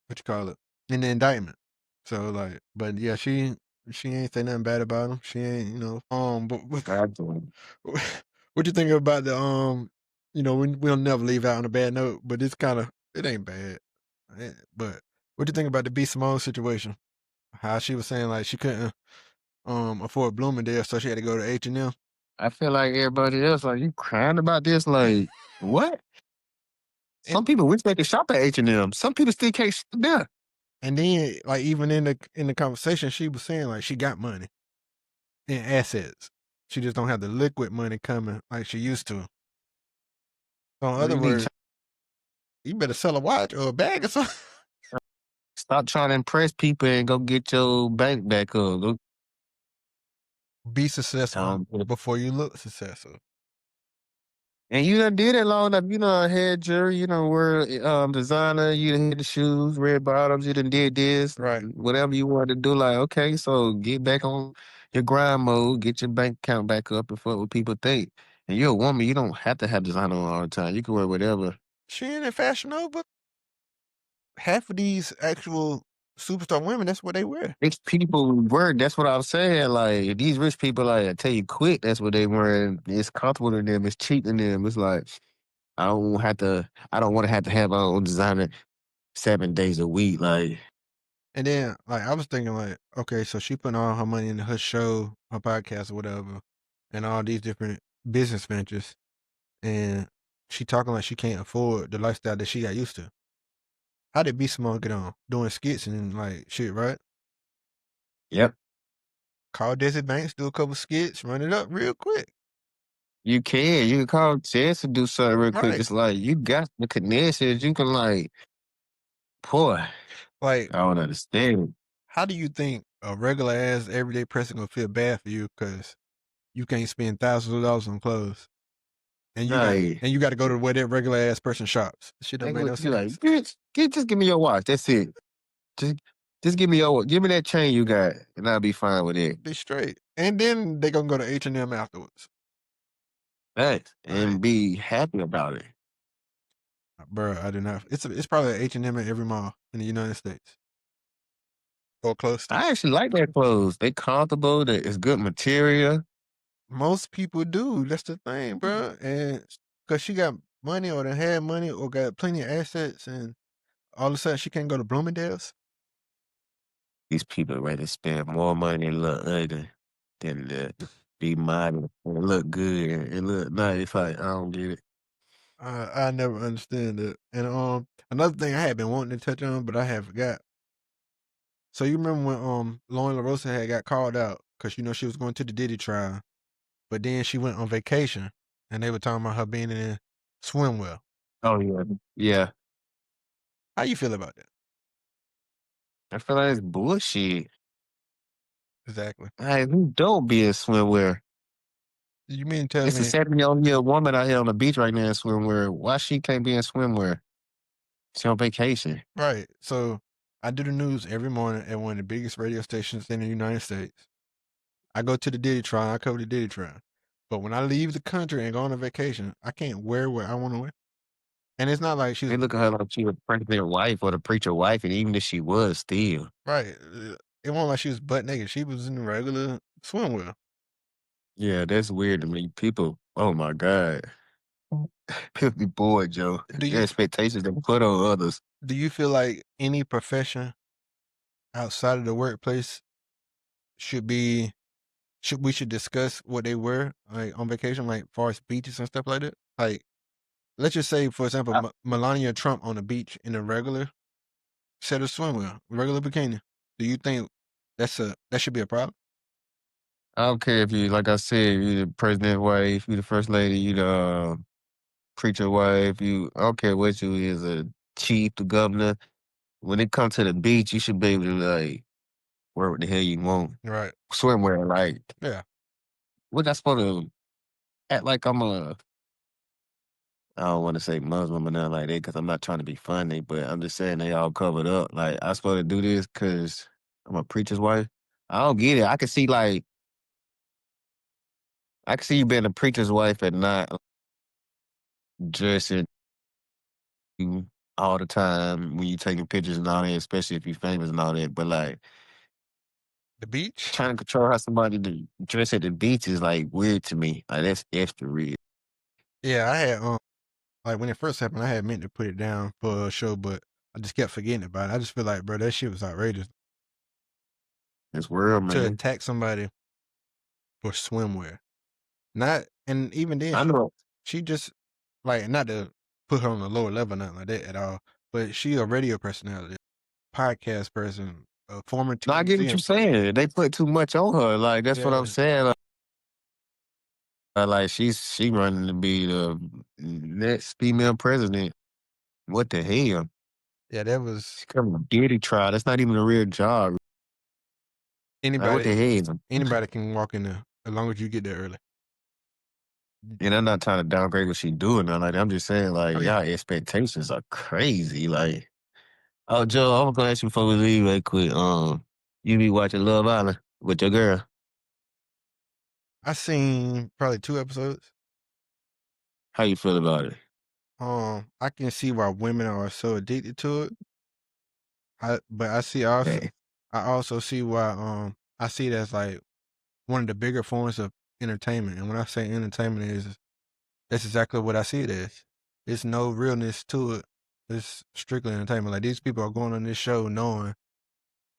S1: what you call it, in the indictment. So like, but yeah, she ain't say nothing bad about him. She ain't, but
S2: Absolutely.
S1: what you think about the we'll never leave out on a bad note, but it ain't bad. But what do you think about the B Simone situation? How she was saying like she couldn't afford Bloomingdale, so she had to go to H&M.
S2: I feel like everybody else, like, you crying about this? Like, what?
S1: And
S2: Some people wish they could shop at H&M. Some people still can't shop there.
S1: and then like even in the conversation, she was saying like she got money in assets. She just don't have the liquid money coming like she used to. So in
S2: Well,
S1: other
S2: you need
S1: words,
S2: to
S1: you better sell a watch or a bag or something.
S2: stop trying to impress people and go get your bank back up. Go,
S1: Be successful
S2: um,
S1: before you look successful.
S2: and you done did it long enough. You done had jewelry, you done wear designer, you done had the shoes, red bottoms, you done did this,
S1: Right.
S2: whatever you wanted to do. Like, okay, so get back on your grind mode, get your bank account back up and fuck what people think. And you're a woman, you don't have to have designer on all the time. You can wear whatever.
S1: She ain't in Fashion Nova. Half of these actual superstar women, that's what they wear.
S2: Rich people work. That's what I was saying. Like these rich people, like I tell you, quick. That's what they wearing. It's comfortable to them. It's cheap to them. It's like I don't have to. I don't want to have my own designer 7 days a week. Like
S1: And then like I was thinking like, okay, so she putting all her money into her show, her podcast or whatever, and all these different business ventures. And she talking like she can't afford the lifestyle that she got used to. How did B Simone get on? Doing skits and like shit, right?
S2: yep,
S1: Call Desi Banks, do a couple skits, run it up real quick.
S2: you can. You can call Chance to do something real quick.
S1: Right.
S2: It's like you got the connections. You can like, boy.
S1: Like,
S2: I don't understand.
S1: how do you think a regular ass everyday person gonna feel bad for you because you can't spend thousands of dollars on clothes? and
S2: Like,
S1: you got to go to where that regular ass person shops. Shit don't
S2: they
S1: make
S2: look
S1: no
S2: at you like,
S1: sense.
S2: bitch, just give me your watch. That's it. Just just give me that chain you got, and I'll be fine with it.
S1: Be straight, and then they gonna go to H&M afterwards.
S2: Thanks.
S1: Like,
S2: And be happy about it.
S1: bro, I do not. It's probably an H&M at every mall in the United States or close to.
S2: I actually like their clothes. They comfortable. It's good material.
S1: Most people do. That's the thing, bro. And because she got money or done had money or got plenty of assets, and all of a sudden she can't go to Bloomingdale's.
S2: These people rather spend more money and look ugly than to be modern and look good and look nice. Like, I don't get it.
S1: I never understand it. And another thing I had been wanting to touch on, but I had forgot. So you remember when Lauren LaRosa had got called out because she was going to the Diddy trial, but then she went on vacation, and they were talking about her being in swimwear.
S2: Oh yeah, yeah.
S1: How you feel about that?
S2: I feel like it's bullshit.
S1: Exactly.
S2: Like, who don't be in swimwear?
S1: You mean tell
S2: It's a
S1: me
S2: 70-year-old woman out here on the beach right now in swimwear. Why she can't be in swimwear? She on vacation.
S1: right? So I do the news every morning at one of the biggest radio stations in the United States. I go to the Diddy trial. I cover the Diddy trial. But when I leave the country and go on a vacation, I can't wear what I want to wear. And it's not like she was
S2: They look at her like she was president wife or the preacher wife, and even if she was, still.
S1: right. It wasn't like she was butt naked. She was in the regular swimwear.
S2: Yeah, that's weird to me. People, oh my God. People be bored, Joe.
S1: Do
S2: The
S1: you
S2: expectations they put on others.
S1: do you feel like any profession outside of the workplace should be should discuss what they wear like on vacation, like far as beaches and stuff like that? Like, let's just say, for example,
S2: I,
S1: Melania Trump on the beach in a regular set of swimwear, regular bikini. Do you think that should be a problem?
S2: I don't care if you, like I said, you the president wife, you the first lady, you the preacher wife, I don't care what you is, a chief, the governor. When it comes to the beach, you should be able to like wear what the hell you want.
S1: Right.
S2: Swimwear, like
S1: Yeah.
S2: what I supposed to act like I don't want to say Muslim or nothing like that because I'm not trying to be funny, but I'm just saying they all covered up. Like I supposed to do this because I'm a preacher's wife. I don't get it. I can see you being a preacher's wife and not dressing you all the time when you taking pictures and all that, especially if you're famous and all that. But like
S1: The beach?
S2: trying to control how somebody to dress at the beach is like weird to me. Like that's extra weird.
S1: Yeah, I had like when it first happened, I had meant to put it down for a show, but I just kept forgetting about it. I just feel like, bro, that shit was outrageous
S2: It's world,
S1: to
S2: man.
S1: attack somebody for swimwear. Not and even then
S2: I know.
S1: she just like not to put her on a lower level, nothing like that at all. But she a radio personality, podcast person, a former
S2: No, I get
S1: TMZ
S2: what you're
S1: employee.
S2: saying. They put too much on her. Like that's what I'm
S1: Yeah,
S2: saying. Like she running to be the next female president. What the hell?
S1: yeah, that was
S2: She coming to Diddy trial. That's not even a real job. Like what
S1: anybody.
S2: the hell?
S1: Anybody can walk in there as long as you get there early.
S2: And I'm not trying to downgrade what she doing. Like I'm just saying, like y'all expectations are crazy. Like, oh Joe, I'm gonna ask you before we leave right quick. You be watching Love Island with your girl?
S1: I seen probably 2 episodes.
S2: How you feel about it?
S1: I can see why women are so addicted to it. But
S2: Hey,
S1: I also see why I see it as like one of the bigger forms of entertainment. And when I say entertainment is that's exactly what I see it as. There's no realness to it. It's strictly entertainment. Like these people are going on this show knowing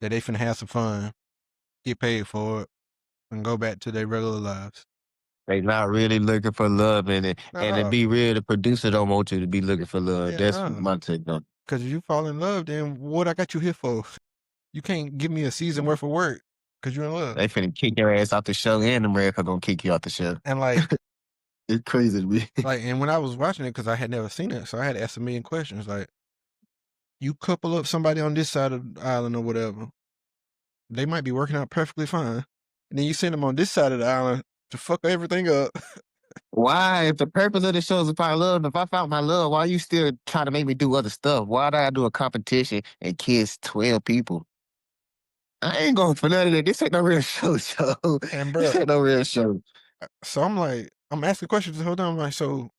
S1: that they finna have some fun, get paid for it, and go back to their regular lives.
S2: they not really looking for love in it,
S1: Not
S2: and to
S1: all.
S2: be real, the producer don't want you to be looking for love.
S1: Yeah,
S2: That's
S1: no.
S2: my take on.
S1: Because if you fall in love, then what I got you here for? You can't give me a season worth of work because you're in love.
S2: They finna kick your ass off the show, and America gonna kick you off the show.
S1: And like,
S2: It's crazy to me.
S1: and when I was watching it, because I had never seen it, so I had to ask a million questions. Like, you couple up somebody on this side of the island or whatever, they might be working out perfectly fine, and then you send them on this side of the island to fuck everything up.
S2: Why? If the purpose of the show is to find love, if I found my love, why you still trying to make me do other stuff? Why do I do a competition and kiss 12 people? I ain't going for none of that. This ain't no real show,
S1: And
S2: This
S1: bro,
S2: ain't no real show.
S1: so I'm like, I'm asking questions the whole time. I'm like, so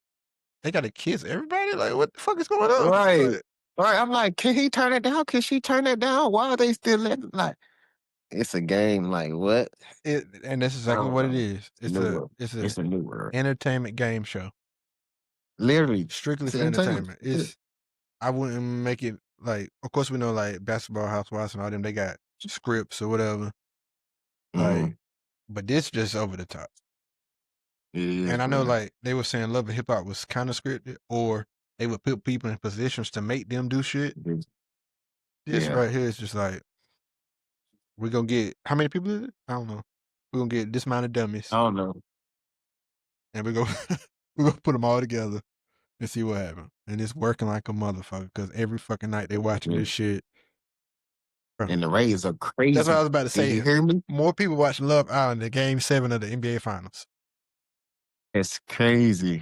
S1: they got to kiss everybody? Like, what the fuck is going on?
S2: Right.
S1: Like,
S2: Right. I'm like, can he turn it down? Can she turn it down? Why are they still letting, like, it's a game. Like, what?
S1: and that's
S2: I
S1: exactly
S2: don't
S1: what it
S2: know.
S1: is.
S2: New world.
S1: It's a
S2: It's a new world.
S1: entertainment game show,
S2: Literally.
S1: strictly
S2: It's
S1: for
S2: entertainment.
S1: entertainment. I wouldn't make it like. Of course, we know like Basketball Housewives and all them. They got scripts or whatever.
S2: Mm-hmm.
S1: Like, but this just over the top.
S2: It is,
S1: And I know
S2: man.
S1: like they were saying Love and Hip Hop was kind of scripted, or they would put people in positions to make them do shit. This
S2: Yeah.
S1: right here is just like we're gonna get how many people is it? I don't know. We're gonna get this amount of dummies,
S2: I don't know.
S1: and we're gonna we're gonna put them all together and see what happens. And it's working like a motherfucker because every fucking night they watching this shit. Bro.
S2: And the Rays are
S1: That's what I
S2: crazy.
S1: was about to
S2: Did you
S1: say.
S2: hear me?
S1: More people watching Love Island than Game 7 of the NBA Finals.
S2: It's crazy.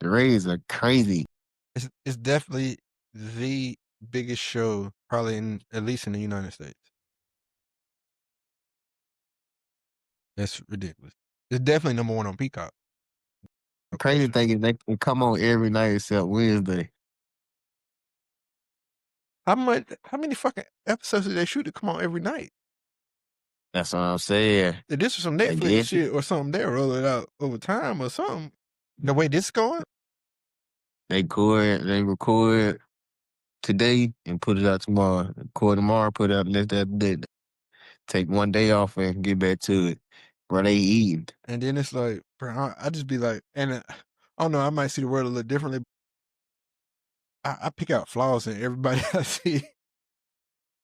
S2: The Rays are crazy.
S1: It's definitely the biggest show, probably in at least in the United States. That's ridiculous. It's definitely number one on Peacock.
S2: The crazy thing is they can come on every night except Wednesday.
S1: How many fucking episodes did they shoot to come on every night?
S2: That's what I'm saying.
S1: If this was some
S2: I
S1: Netflix
S2: guess
S1: shit or something, they'll roll it out over time or something. The way this going,
S2: they record today and put it out tomorrow. Record tomorrow, put it out next day. Take one day off and get back to it. Bro, they eating.
S1: and then it's like, bro, I just be like, and I don't know, I might see the world a little differently. I pick out flaws in everybody I see.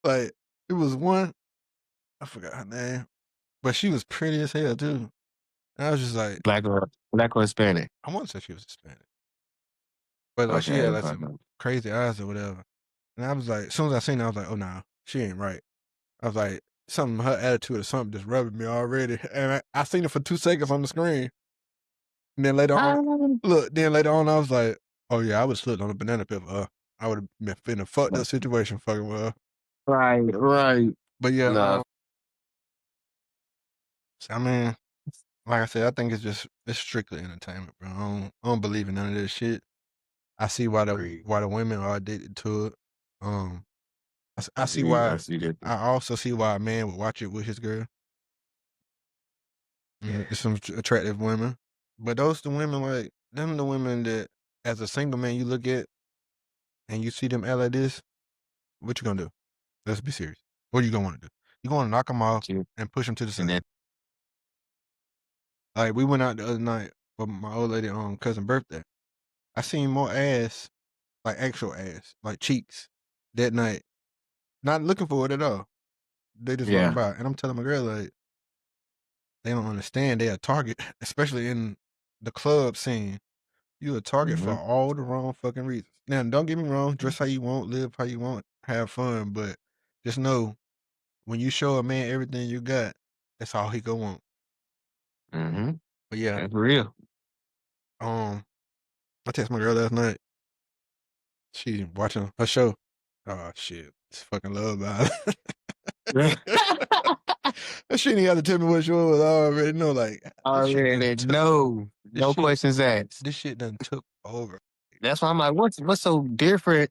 S1: Like, it was one, I forgot her name, but she was pretty as hell too. And I was just like,
S2: Black or Hispanic.
S1: I want to say she was Hispanic, but like she
S2: Okay,
S1: had like some crazy eyes or whatever. And I was like, as soon as I seen her, I was like, oh nah, she ain't right. I was like, something, her attitude or something just rubbing me already. And I seen it for 2 seconds on the screen. And then later on, I was like, oh yeah, I would have slipped on a banana peel for her. I would have been in a fucked up situation fucking with her.
S2: Right.
S1: But yeah,
S2: Nah.
S1: I mean, like I said, I think it's strictly entertainment, bro. I don't believe in none of this shit. I see why the women are addicted to it. I see why.
S2: I see that.
S1: I also see why a man would watch it with his girl. It's some attractive women, but those the women like them the women that as a single man you look at and you see them act like this. What you gonna do? Let's be serious. What are you gonna want to do? You gonna knock them off and push them to the side. Like we went out the other night for my old lady cousin birthday. I seen more ass, like actual ass, like cheeks, that night. Not looking for it at all. They just walked by, and I'm telling my girl like they don't understand. They a target, especially in the club scene. You a target for all the wrong fucking reasons. Now, don't get me wrong. Dress how you want, live how you want, have fun, but just know when you show a man everything you got, that's all he gonna want. But yeah,
S2: That's real.
S1: I texted my girl last night. She watching her show. Oh shit, it's fucking Love Island. She didn't have to tell me what show it was. I already know. Like,
S2: no questions asked.
S1: This shit done took over.
S2: That's why I'm like, what's so different?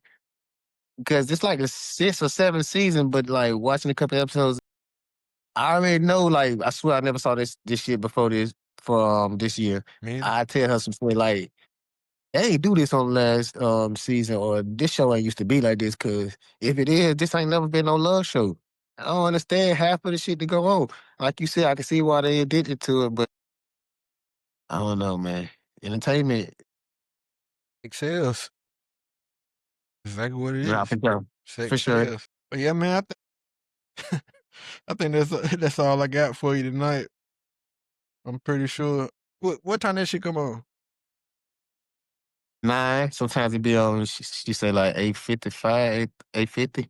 S2: Because it's like the 6th or 7th season, but like watching a couple episodes, I already know. Like, I swear I never saw this shit before this year. I tell her some shit like, they ain't do this on last season, or this show ain't used to be like this. Cause if it is, this ain't never been no love show. I don't understand half of the shit to go on. Like you said, I can see why they addicted to it, but I don't know, man. Entertainment
S1: Excels. Exactly what it is.
S2: For sure.
S1: But yeah, man, I think that's all I got for you tonight. I'm pretty sure. What time that shit come on?
S2: 9. Sometimes it be on. She say like 8:55, 8:50.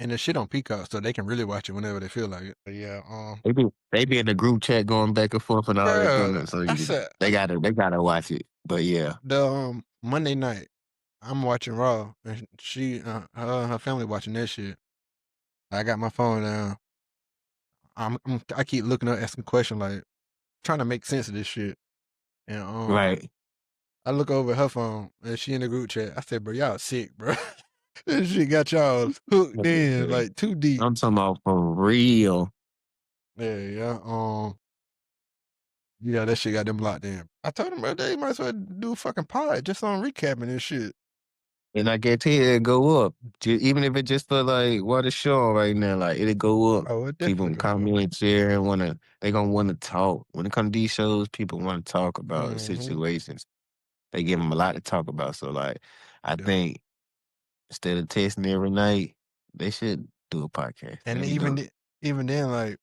S1: And the shit on Peacock, so they can really watch it whenever they feel like it. But yeah,
S2: They be in the group chat going back and forth and all that
S1: bro,
S2: doing so
S1: I
S2: you,
S1: said
S2: they gotta watch it. But yeah,
S1: the Monday night, I'm watching Raw, and she, her family watching that shit. I got my phone down. I keep looking up, asking questions, like trying to make sense of this shit. And
S2: right.
S1: I look over at her phone, and she in the group chat. I said, "Bro, y'all sick, bro. This shit got y'all hooked in like too deep."
S2: I'm talking about for real.
S1: Yeah, yeah. Yeah, that shit got them locked in. I told them, bro, they might as well do a fucking pod just on recapping this shit.
S2: And I guarantee you it'll go up. Even if it's just for like what it's showing right now, like it'll go up.
S1: Oh, it
S2: People
S1: definitely
S2: can
S1: go up.
S2: comment, share, and they gonna wanna talk. When it comes to these shows, people wanna talk about
S1: Mm-hmm.
S2: situations. They give them a lot to talk about. So like I
S1: Yeah.
S2: think instead of testing every night, they should do a podcast.
S1: And
S2: Really do.
S1: even then, like,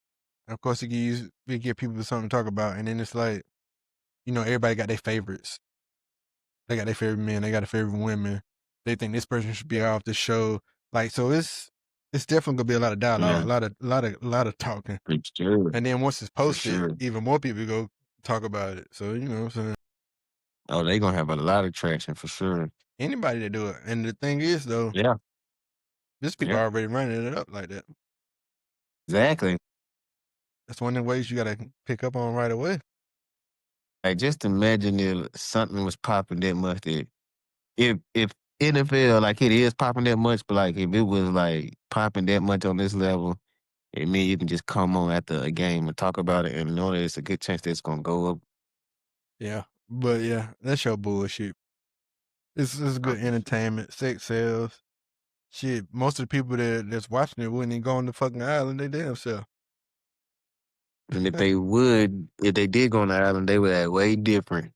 S1: of course, it give people something to talk about, and then it's like, everybody got their favorites. They got their favorite men. They got their favorite women. They think this person should be off the show. Like, so it's definitely gonna be a lot of dialogue,
S2: Yeah,
S1: a lot of talking.
S2: for sure.
S1: And then once it's
S2: For
S1: posted,
S2: sure.
S1: even more people go talk about it. So you know what I'm saying?
S2: Oh, they gonna have a lot of traction for sure.
S1: Anybody to do it. And the thing is though,
S2: Yeah.
S1: this people
S2: Yeah.
S1: already running it up like that.
S2: Exactly.
S1: That's one of the ways you gotta pick up on right away.
S2: Like just imagine if something was popping that much that if NFL like it is popping that much, but like if it was like popping that much on this level, it mean you can just come on after a game and talk about it and know that it's a good chance that it's gonna go up.
S1: Yeah. But yeah, that's your bullshit. It's good entertainment, sex sales. Shit, most of the people that's watching it wouldn't even go on the fucking island they damn self.
S2: And if they did go on the island, they would act way different.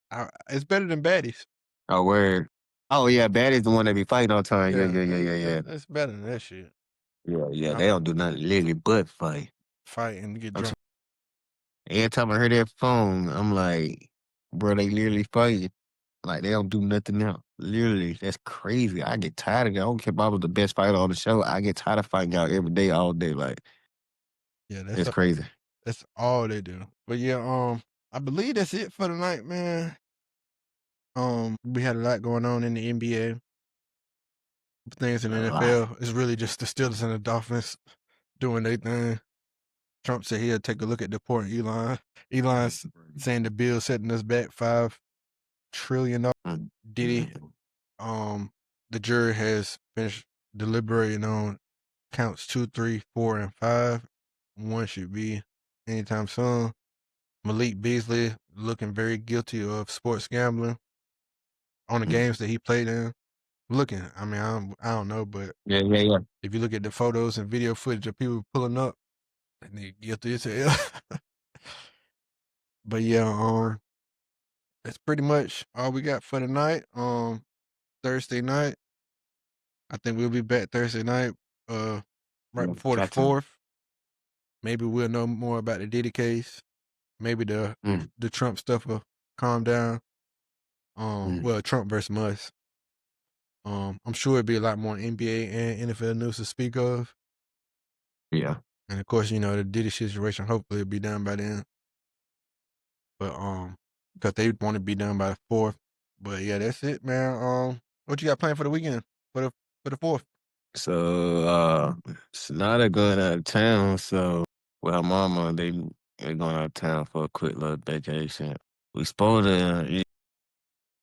S1: It's better than baddies.
S2: Oh word. Oh yeah, Bad is the one that be fighting all the time. Yeah,
S1: Yeah,
S2: yeah, yeah, yeah, yeah.
S1: it's better than that shit.
S2: Yeah, yeah.
S1: I
S2: They don't do nothing literally but fight.
S1: fight and get
S2: I'm
S1: drunk.
S2: Every time I hear that phone, I'm like, bro, they literally fighting. Like they don't do nothing else. Literally, that's crazy. I get tired of it. I don't care if I was the best fighter on the show. I get tired of fighting out every day, all day. Like
S1: Yeah,
S2: it's crazy.
S1: that's all they do. But yeah, I believe that's it for tonight, man. We had a lot going on in the NBA. Things in the
S2: A lot.
S1: NFL. It's really just the Steelers and the Dolphins doing their thing. Trump said he'll take a look at deporting Elon. Elon's saying the bill setting us back $5 trillion.
S2: Mm,
S1: Diddy,
S2: mm,
S1: the jury has finished deliberating on counts 2, 3, 4, and 5. One should be anytime soon. Malik Beasley looking very guilty of sports gambling on the
S2: mm.
S1: games that he played in. Looking, I mean, I don't know, but
S2: Yeah, yeah, yeah.
S1: if you look at the photos and video footage of people pulling up, and they guilty as hell. But yeah, that's pretty much all we got for tonight. Thursday night. I think we'll be back Thursday night, right
S2: Yeah,
S1: before the
S2: got to.
S1: 4th. Maybe we'll know more about the Diddy case. Maybe the
S2: Mm,
S1: the Trump stuff will calm down.
S2: mm.
S1: Well, Trump versus Musk. I'm sure it'll be a lot more NBA and NFL news to speak of.
S2: Yeah.
S1: And of course, the Diddy situation hopefully will be done by then. But because they want to be done by the 4th. But yeah, that's it, man. What you got planned for the weekend? For the 4th?
S2: So Sonata going out of town, so with her mama, they going out of town for a quick little vacation. We supposed to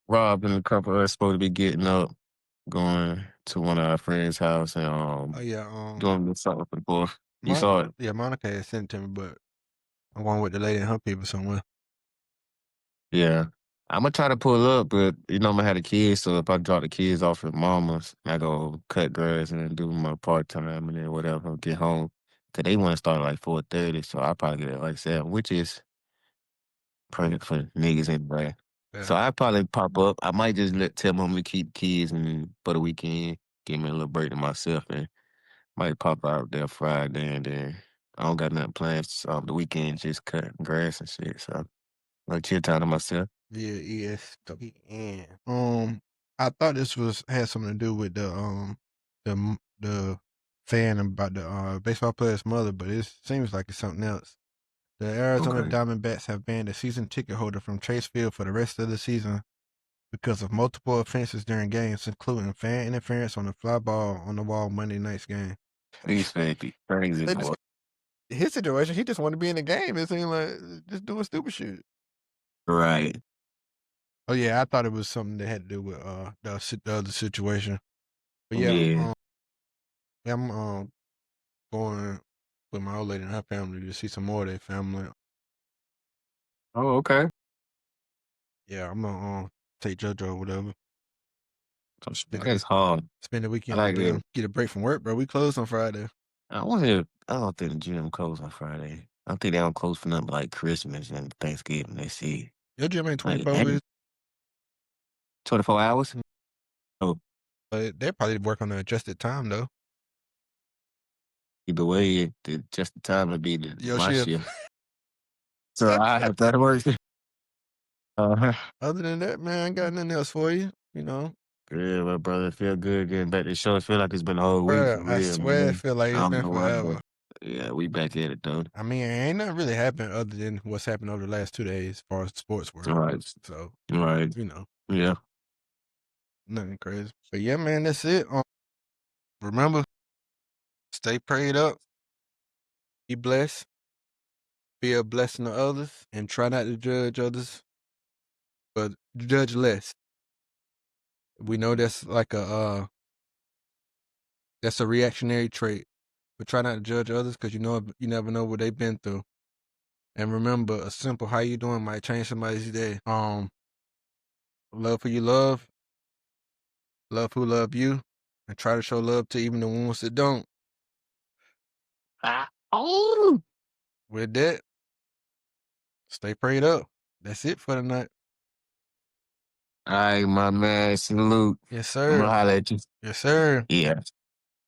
S2: Rob and a couple of us supposed to be getting up, going to one of our friends' house and
S1: Oh yeah,
S2: doing something for the fourth. You saw it?
S1: Monica had sent it to me, but I'm going with the lady and her people somewhere.
S2: Yeah. I'm gonna try to pull up, but I'm gonna have the kids, so if I drop the kids off at mama's, I go cut grass and then do my part time and then whatever, get home. Cause they wanna start at like 4:30, so I probably get at like 7, which is perfect for niggas anyway.
S1: Yeah,
S2: So I probably pop up. I might just tell mom to keep the kids and for the weekend, give me a little break to myself and might pop out there Friday and then I don't got nothing planned the weekend, just cutting grass and shit. So like chill time to myself.
S1: yeah, ESPN. I thought this had something to do with the fan about the baseball player's mother, but it seems like it's something else. The Arizona
S2: Okay.
S1: Diamondbacks have banned a season ticket holder from Chase Field for the rest of the season because of multiple offenses during games, including fan interference on the fly ball on the wall Monday night's game.
S2: He's crazy, boy.
S1: His situation, he just wanted to be in the game. It seemed like just doing stupid shit.
S2: Right.
S1: Oh yeah, I thought it was something that had to do with the other situation. But
S2: Yeah.
S1: yeah, I'm going with my old lady and her family to see some more of their family.
S2: Oh, okay.
S1: Yeah, I'm gonna take JoJo or whatever.
S2: That's hard.
S1: Spend the
S2: I
S1: weekend
S2: like
S1: with
S2: it.
S1: them. Get a break from work, bro. We closed on Friday.
S2: I don't think the gym closed on Friday. I think they don't close for nothing but like Christmas and Thanksgiving. They see
S1: Your gym ain't
S2: like
S1: 24 hours.
S2: 24 hours. Oh,
S1: But they probably work on the adjusted time though.
S2: either way, just the time to be
S1: Your
S2: my
S1: shift.
S2: shift. So I have that works. Uh-huh.
S1: Other than that, man, I ain't got nothing else for you. You know,
S2: Yeah, my brother, feel good getting back to the show. It feel like it's been a whole week
S1: bro,
S2: for
S1: I
S2: real,
S1: swear it
S2: man.
S1: feel like
S2: I
S1: it's
S2: don't
S1: been
S2: know why,
S1: forever.
S2: but yeah, we back at it though.
S1: I mean, ain't nothing really happened other than what's happened over the last 2 days as far as sports work.
S2: All right,
S1: So,
S2: all right,
S1: you know,
S2: yeah.
S1: nothing crazy. But yeah, man, that's it. Remember, stay prayed up, be blessed, be a blessing to others, and try not to judge others, but judge less. We know that's like that's a reactionary trait, but try not to judge others because you never know what they've been through. And remember, a simple "How you doing" might change somebody's day. Love who you love who love you, and try to show love to even the ones that don't.
S2: Oh,
S1: With that, stay prayed up. That's it for tonight.
S2: all right, my man. Salute.
S1: Yes,
S2: I'm
S1: sir.
S2: gonna holler at you.
S1: Yes, sir.
S2: Yeah.